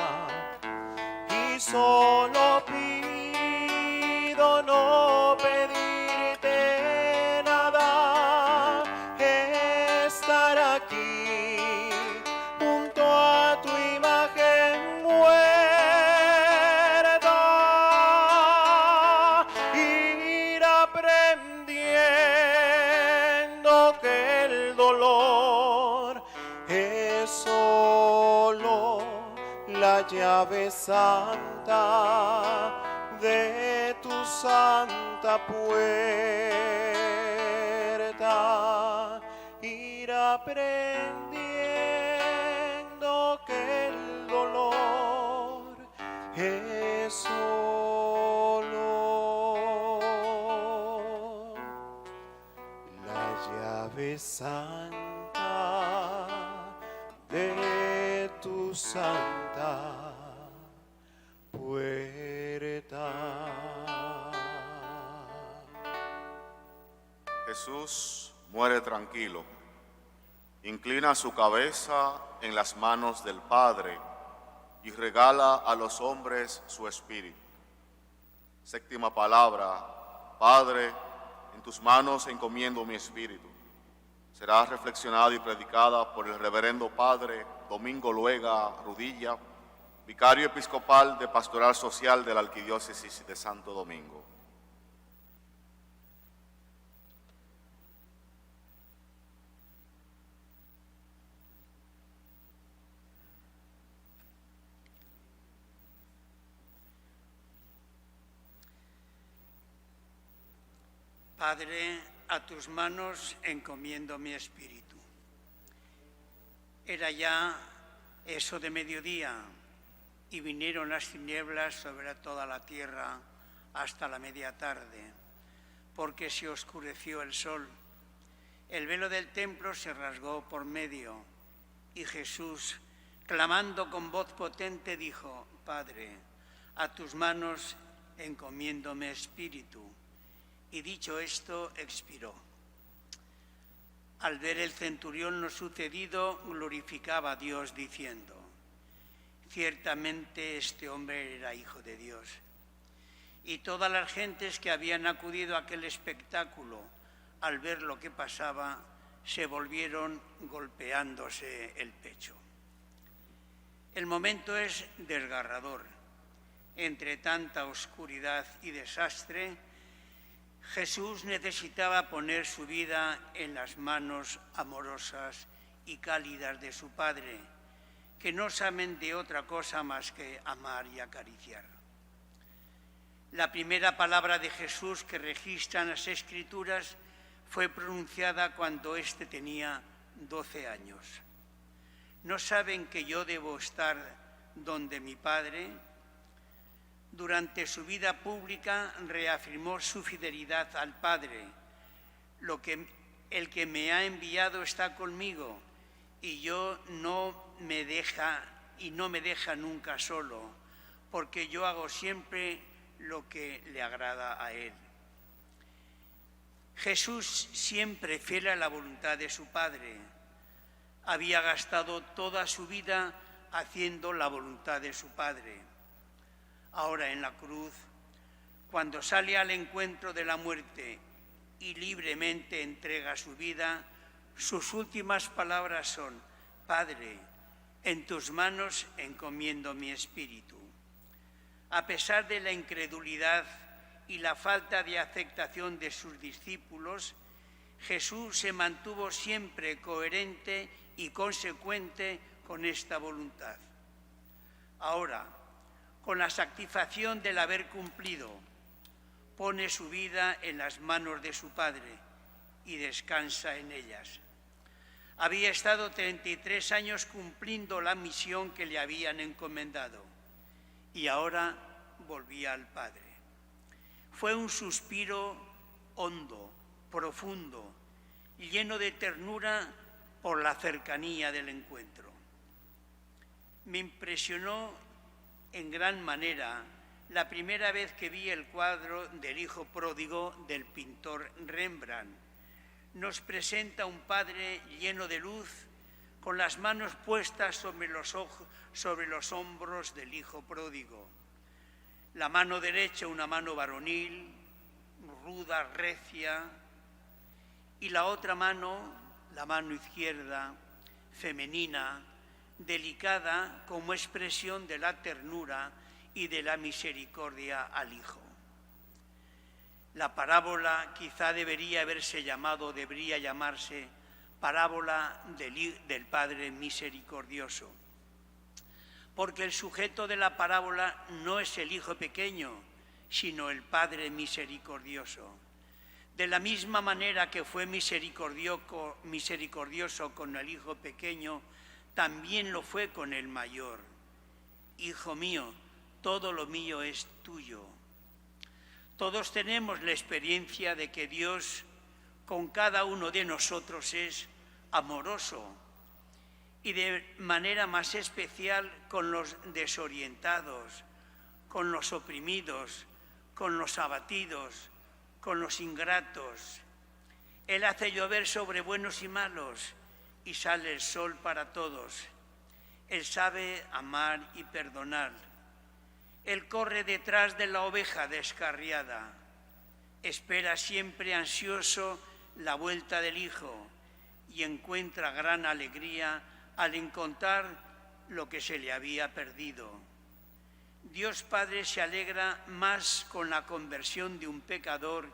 y solo pido no pedirte nada, estar aquí junto a tu imagen muerta, ir aprendiendo que el dolor es solo la llave santa de tu santa puerta, ir aprendiendo que el dolor es solo la llave santa de tu santa puerta. Jesús muere tranquilo, inclina su cabeza en las manos del Padre y regala a los hombres su espíritu. Séptima palabra: Padre, en tus manos encomiendo mi espíritu. Será reflexionada y predicada por el reverendo Padre Domingo Luega Rudilla, vicario episcopal de Pastoral Social de la Arquidiócesis de Santo Domingo. Padre, a tus manos encomiendo mi espíritu. Era ya eso de mediodía y vinieron las tinieblas sobre toda la tierra hasta la media tarde, porque se oscureció el sol. El velo del templo se rasgó por medio y Jesús, clamando con voz potente, dijo: Padre, a tus manos encomiendo mi espíritu. Y dicho esto, expiró. Al ver el centurión lo sucedido, glorificaba a Dios diciendo: ciertamente este hombre era hijo de Dios. Y todas las gentes que habían acudido a aquel espectáculo, al ver lo que pasaba, se volvieron golpeándose el pecho. El momento es desgarrador. Entre tanta oscuridad y desastre, Jesús necesitaba poner su vida en las manos amorosas y cálidas de su Padre, que no saben de otra cosa más que amar y acariciar. La primera palabra de Jesús que registran las Escrituras fue pronunciada cuando éste tenía 12 años. ¿No saben que yo debo estar donde mi Padre? Durante su vida pública reafirmó su fidelidad al Padre. El que me ha enviado está conmigo y no me deja nunca solo, porque yo hago siempre lo que le agrada a Él. Jesús, siempre fiel a la voluntad de su Padre, había gastado toda su vida haciendo la voluntad de su Padre. Ahora en la cruz, cuando sale al encuentro de la muerte y libremente entrega su vida, sus últimas palabras son: Padre, en tus manos encomiendo mi espíritu. A pesar de la incredulidad y la falta de aceptación de sus discípulos, Jesús se mantuvo siempre coherente y consecuente con esta voluntad. Ahora, con la satisfacción del haber cumplido, pone su vida en las manos de su Padre y descansa en ellas. Había estado 33 años cumpliendo la misión que le habían encomendado y ahora volvía al Padre. Fue un suspiro hondo, profundo, lleno de ternura por la cercanía del encuentro. Me impresionó en gran manera la primera vez que vi el cuadro del Hijo Pródigo del pintor Rembrandt. Nos presenta un padre lleno de luz, con las manos puestas sobre los hombros del Hijo Pródigo. La mano derecha, una mano varonil, ruda, recia, y la otra mano, la mano izquierda, femenina, delicada, como expresión de la ternura y de la misericordia al Hijo. La parábola quizá debería llamarse parábola del Padre misericordioso, porque el sujeto de la parábola no es el hijo pequeño, sino el Padre misericordioso. De la misma manera que fue misericordioso con el hijo pequeño, también lo fue con el mayor. Hijo mío, todo lo mío es tuyo. Todos tenemos la experiencia de que Dios con cada uno de nosotros es amoroso, y de manera más especial con los desorientados, con los oprimidos, con los abatidos, con los ingratos. Él hace llover sobre buenos y malos y sale el sol para todos. Él sabe amar y perdonar. Él corre detrás de la oveja descarriada. Espera siempre ansioso la vuelta del Hijo y encuentra gran alegría al encontrar lo que se le había perdido. Dios Padre se alegra más con la conversión de un pecador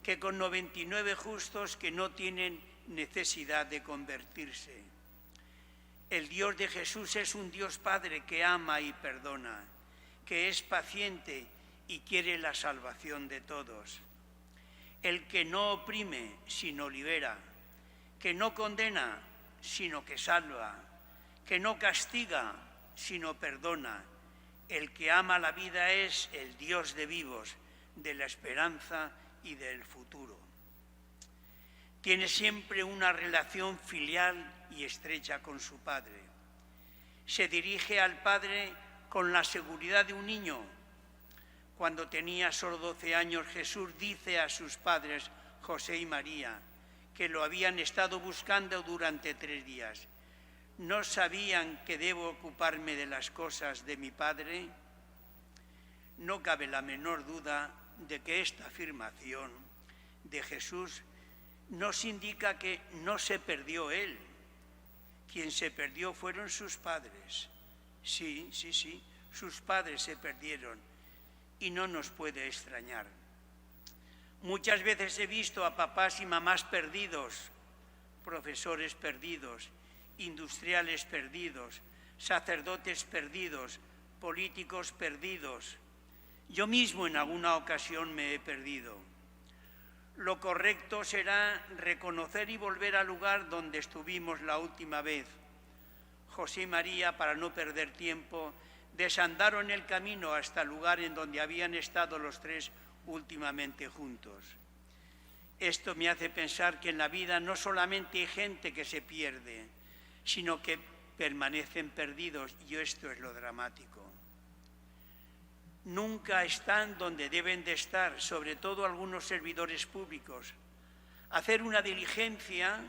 que con 99 justos que no tienen necesidad de convertirse. El Dios de Jesús es un Dios Padre que ama y perdona, que es paciente y quiere la salvación de todos. El que no oprime, sino libera, que no condena, sino que salva, que no castiga, sino perdona. El que ama la vida es el Dios de vivos, de la esperanza y del futuro. Tiene siempre una relación filial y estrecha con su Padre. Se dirige al Padre con la seguridad de un niño. Cuando tenía solo 12 años, Jesús dice a sus padres, José y María, que lo habían estado buscando durante 3 días. ¿No sabían que debo ocuparme de las cosas de mi Padre? No cabe la menor duda de que esta afirmación de Jesús nos indica que no se perdió Él. Quien se perdió fueron sus padres. Sí, sus padres se perdieron y no nos puede extrañar. Muchas veces he visto a papás y mamás perdidos, profesores perdidos, industriales perdidos, sacerdotes perdidos, políticos perdidos. Yo mismo en alguna ocasión me he perdido. Lo correcto será reconocer y volver al lugar donde estuvimos la última vez. José y María, para no perder tiempo, desandaron el camino hasta el lugar en donde habían estado los tres últimamente juntos. Esto me hace pensar que en la vida no solamente hay gente que se pierde, sino que permanecen perdidos, y esto es lo dramático. Nunca están donde deben de estar, sobre todo algunos servidores públicos. Hacer una diligencia,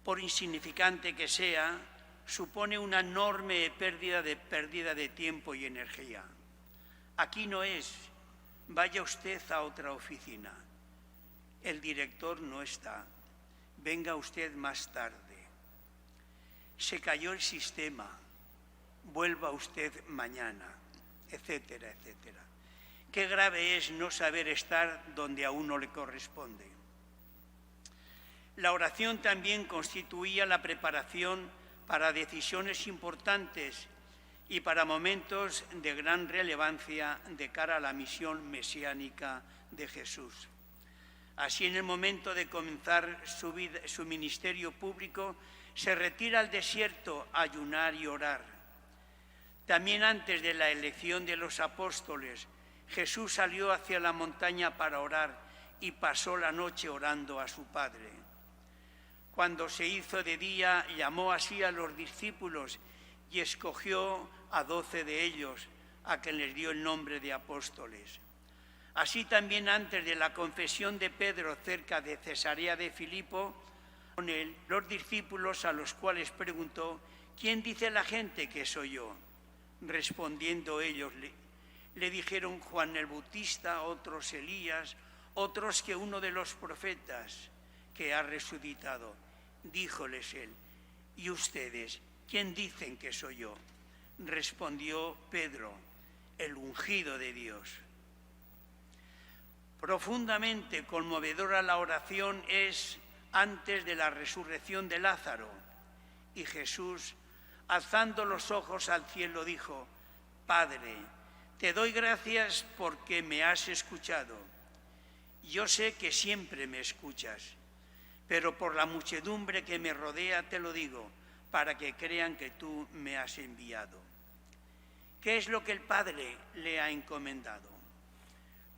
por insignificante que sea, supone una enorme pérdida de tiempo y energía. Aquí no es, vaya usted a otra oficina. El director no está, venga usted más tarde. Se cayó el sistema, vuelva usted mañana, etcétera, etcétera. Qué grave es no saber estar donde a uno le corresponde. La oración también constituía la preparación para decisiones importantes y para momentos de gran relevancia de cara a la misión mesiánica de Jesús. Así, en el momento de comenzar su ministerio público, se retira al desierto a ayunar y orar. También antes de la elección de los apóstoles, Jesús salió hacia la montaña para orar y pasó la noche orando a su Padre. Cuando se hizo de día, llamó así a los discípulos y escogió a 12 de ellos, a quien les dio el nombre de apóstoles. Así también antes de la confesión de Pedro cerca de Cesarea de Filipo, con él los discípulos a los cuales preguntó: ¿quién dice la gente que soy yo? Respondiendo ellos, le dijeron: Juan el Bautista, otros Elías, otros que uno de los profetas que ha resucitado. Díjoles él: ¿y ustedes quién dicen que soy yo? Respondió Pedro: el ungido de Dios. Profundamente conmovedora la oración es antes de la resurrección de Lázaro, y Jesús, alzando los ojos al cielo, dijo: Padre, te doy gracias porque me has escuchado. Yo sé que siempre me escuchas, pero por la muchedumbre que me rodea te lo digo, para que crean que tú me has enviado. ¿Qué es lo que el Padre le ha encomendado?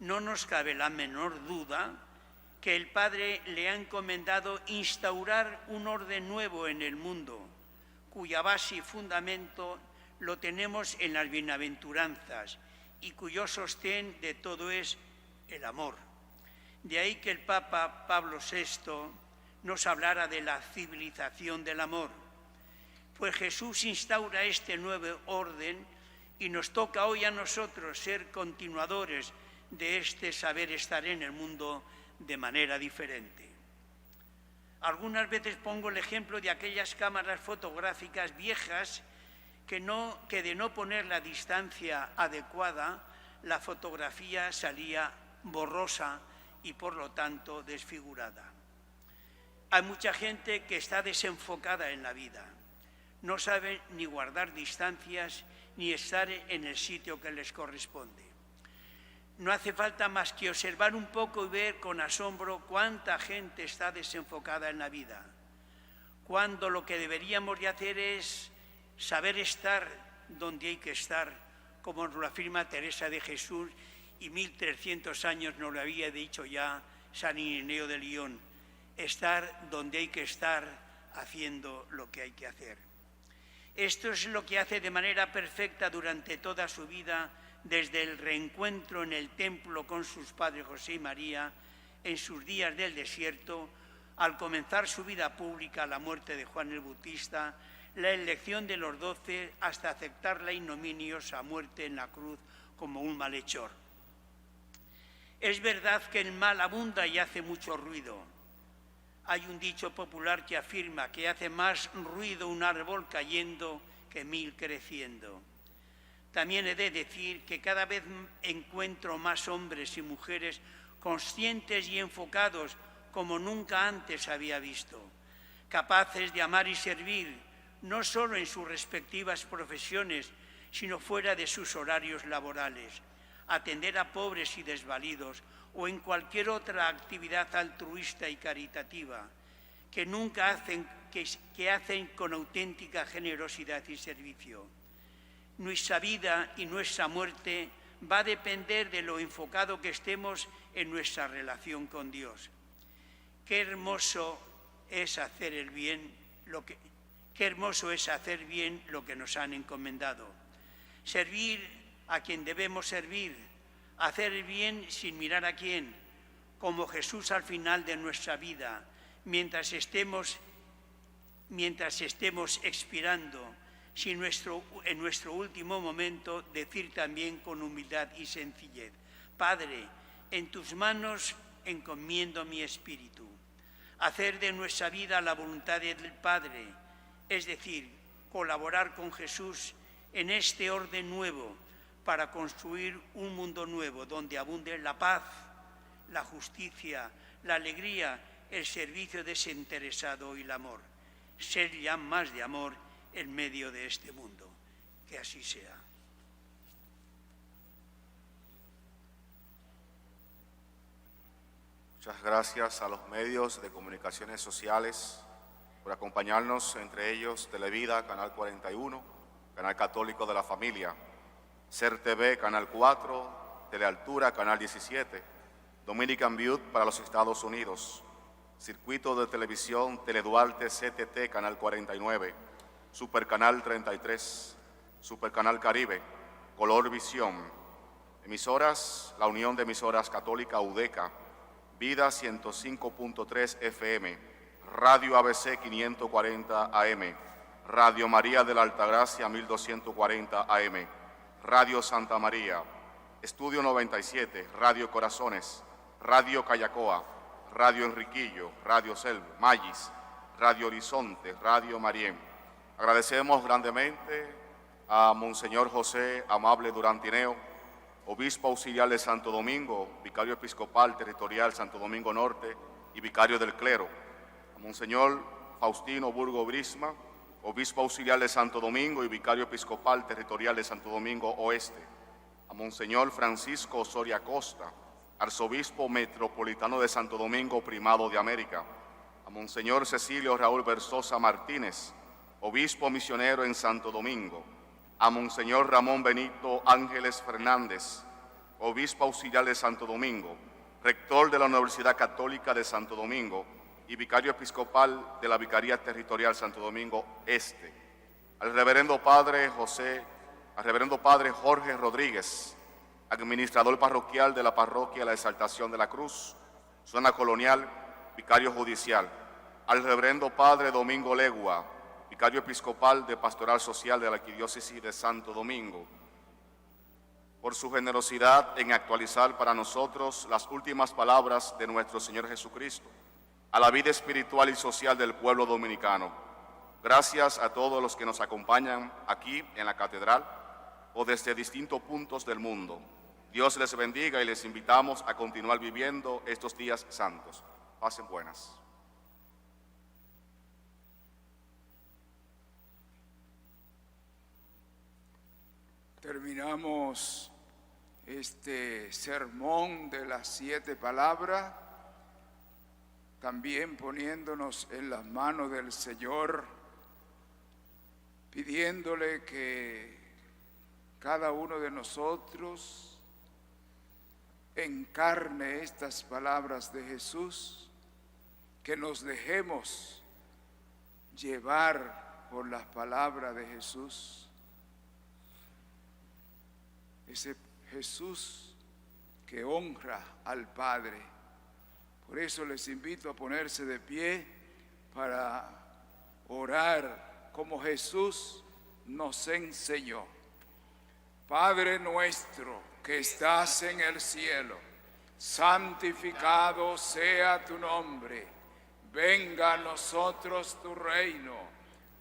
No nos cabe la menor duda que el Padre le ha encomendado instaurar un orden nuevo en el mundo, cuya base y fundamento lo tenemos en las bienaventuranzas y cuyo sostén de todo es el amor. De ahí que el Papa Pablo VI nos hablara de la civilización del amor, pues Jesús instaura este nuevo orden y nos toca hoy a nosotros ser continuadores de este saber estar en el mundo de manera diferente. Algunas veces pongo el ejemplo de aquellas cámaras fotográficas viejas que de no poner la distancia adecuada, la fotografía salía borrosa y por lo tanto desfigurada. Hay mucha gente que está desenfocada en la vida, no sabe ni guardar distancias ni estar en el sitio que les corresponde. No hace falta más que observar un poco y ver con asombro cuánta gente está desenfocada en la vida, cuando lo que deberíamos de hacer es saber estar donde hay que estar, como nos lo afirma Teresa de Jesús, y 1300 años nos lo había dicho ya San Ireneo de León: estar donde hay que estar, haciendo lo que hay que hacer. Esto es lo que hace de manera perfecta durante toda su vida, desde el reencuentro en el templo con sus padres José y María, en sus días del desierto, al comenzar su vida pública, la muerte de Juan el Bautista, la elección de los 12, hasta aceptar la ignominiosa muerte en la cruz como un malhechor. Es verdad que el mal abunda y hace mucho ruido. Hay un dicho popular que afirma que hace más ruido un árbol cayendo que 1000 creciendo. También he de decir que cada vez encuentro más hombres y mujeres conscientes y enfocados como nunca antes había visto, capaces de amar y servir, no solo en sus respectivas profesiones, sino fuera de sus horarios laborales, atender a pobres y desvalidos o en cualquier otra actividad altruista y caritativa que hacen con auténtica generosidad y servicio. Nuestra vida y nuestra muerte va a depender de lo enfocado que estemos en nuestra relación con Dios. Qué hermoso es hacer bien lo que nos han encomendado. Servir a quien debemos servir, hacer el bien sin mirar a quién, como Jesús al final de nuestra vida, mientras estemos expirando, en nuestro último momento decir también con humildad y sencillez: Padre, en tus manos encomiendo mi espíritu. Hacer de nuestra vida la voluntad del Padre, es decir, colaborar con Jesús en este orden nuevo para construir un mundo nuevo donde abunde la paz, la justicia, la alegría, el servicio desinteresado y el amor. Ser ya más de amor en medio de este mundo. Que así sea. Muchas gracias a los medios de comunicaciones sociales por acompañarnos, entre ellos Televida, Canal 41, Canal Católico de la Familia, SER TV, Canal 4, Telealtura, Canal 17, Dominican Beauty para los Estados Unidos, Circuito de Televisión Teleduarte CTT, Canal 49, Supercanal 33, Supercanal Caribe, Color Visión, emisoras, la Unión de Emisoras Católica UDECA, Vida 105.3 FM, Radio ABC 540 AM, Radio María de la Altagracia 1240 AM, Radio Santa María, Estudio 97, Radio Corazones, Radio Cayacoa, Radio Enriquillo, Radio Selva, Magis, Radio Horizonte, Radio Marién. Agradecemos grandemente a Monseñor José Amable Durantineo, Obispo Auxiliar de Santo Domingo, Vicario Episcopal Territorial Santo Domingo Norte y Vicario del Clero, a Monseñor Faustino Burgo Brisma, Obispo Auxiliar de Santo Domingo y Vicario Episcopal Territorial de Santo Domingo Oeste, a Monseñor Francisco Osoria Costa, Arzobispo Metropolitano de Santo Domingo Primado de América, a Monseñor Cecilio Raúl Versosa Martínez, Obispo Misionero en Santo Domingo, a Monseñor Ramón Benito Ángeles Fernández, Obispo Auxiliar de Santo Domingo, Rector de la Universidad Católica de Santo Domingo y Vicario Episcopal de la Vicaría Territorial Santo Domingo Este, al Reverendo Padre Jorge Rodríguez, administrador parroquial de la Parroquia La Exaltación de la Cruz, Zona Colonial, Vicario Judicial, al Reverendo Padre Domingo Legua, Vicario Episcopal de Pastoral Social de la Arquidiócesis de Santo Domingo, por su generosidad en actualizar para nosotros las últimas palabras de nuestro Señor Jesucristo a la vida espiritual y social del pueblo dominicano. Gracias a todos los que nos acompañan aquí en la catedral o desde distintos puntos del mundo. Dios les bendiga y les invitamos a continuar viviendo estos días santos. Pasen buenas. Terminamos este sermón de las 7 palabras, también poniéndonos en las manos del Señor, pidiéndole que cada uno de nosotros encarne estas palabras de Jesús, que nos dejemos llevar por las palabras de Jesús. Ese Jesús que honra al Padre. Por eso les invito a ponerse de pie para orar como Jesús nos enseñó. Padre nuestro que estás en el cielo, santificado sea tu nombre. Venga a nosotros tu reino.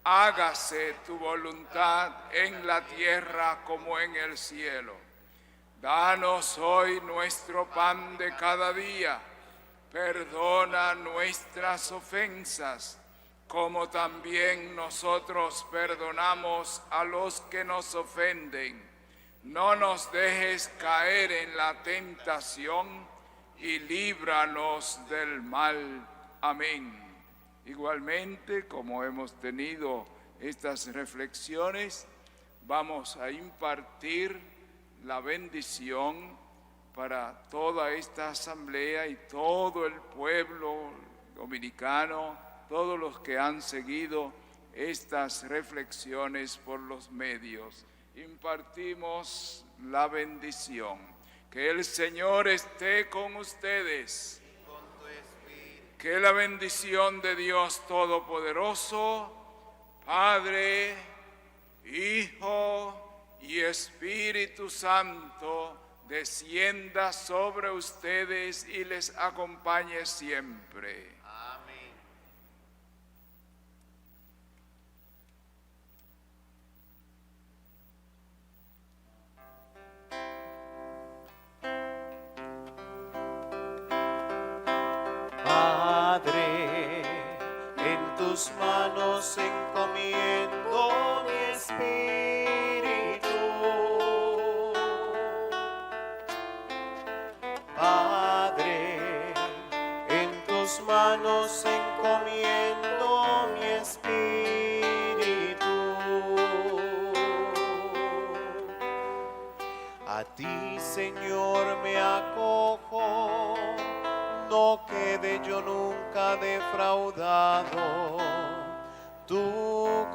Hágase tu voluntad en la tierra como en el cielo. Danos hoy nuestro pan de cada día. Perdona nuestras ofensas, como también nosotros perdonamos a los que nos ofenden. no nos dejes caer en la tentación y líbranos del mal. Amén. Igualmente, como hemos tenido estas reflexiones, vamos a impartir la bendición para toda esta asamblea y todo el pueblo dominicano, todos los que han seguido estas reflexiones por los medios. Impartimos la bendición. Que el Señor esté con ustedes. Que la bendición de Dios Todopoderoso, Padre, Hijo y Espíritu Santo, descienda sobre ustedes y les acompañe siempre. Amén. Padre, en tus manos encomiendo mi espíritu. Padre, en tus manos encomiendo mi espíritu. A ti, Señor, me acojo, no quede yo nunca defraudado. Tú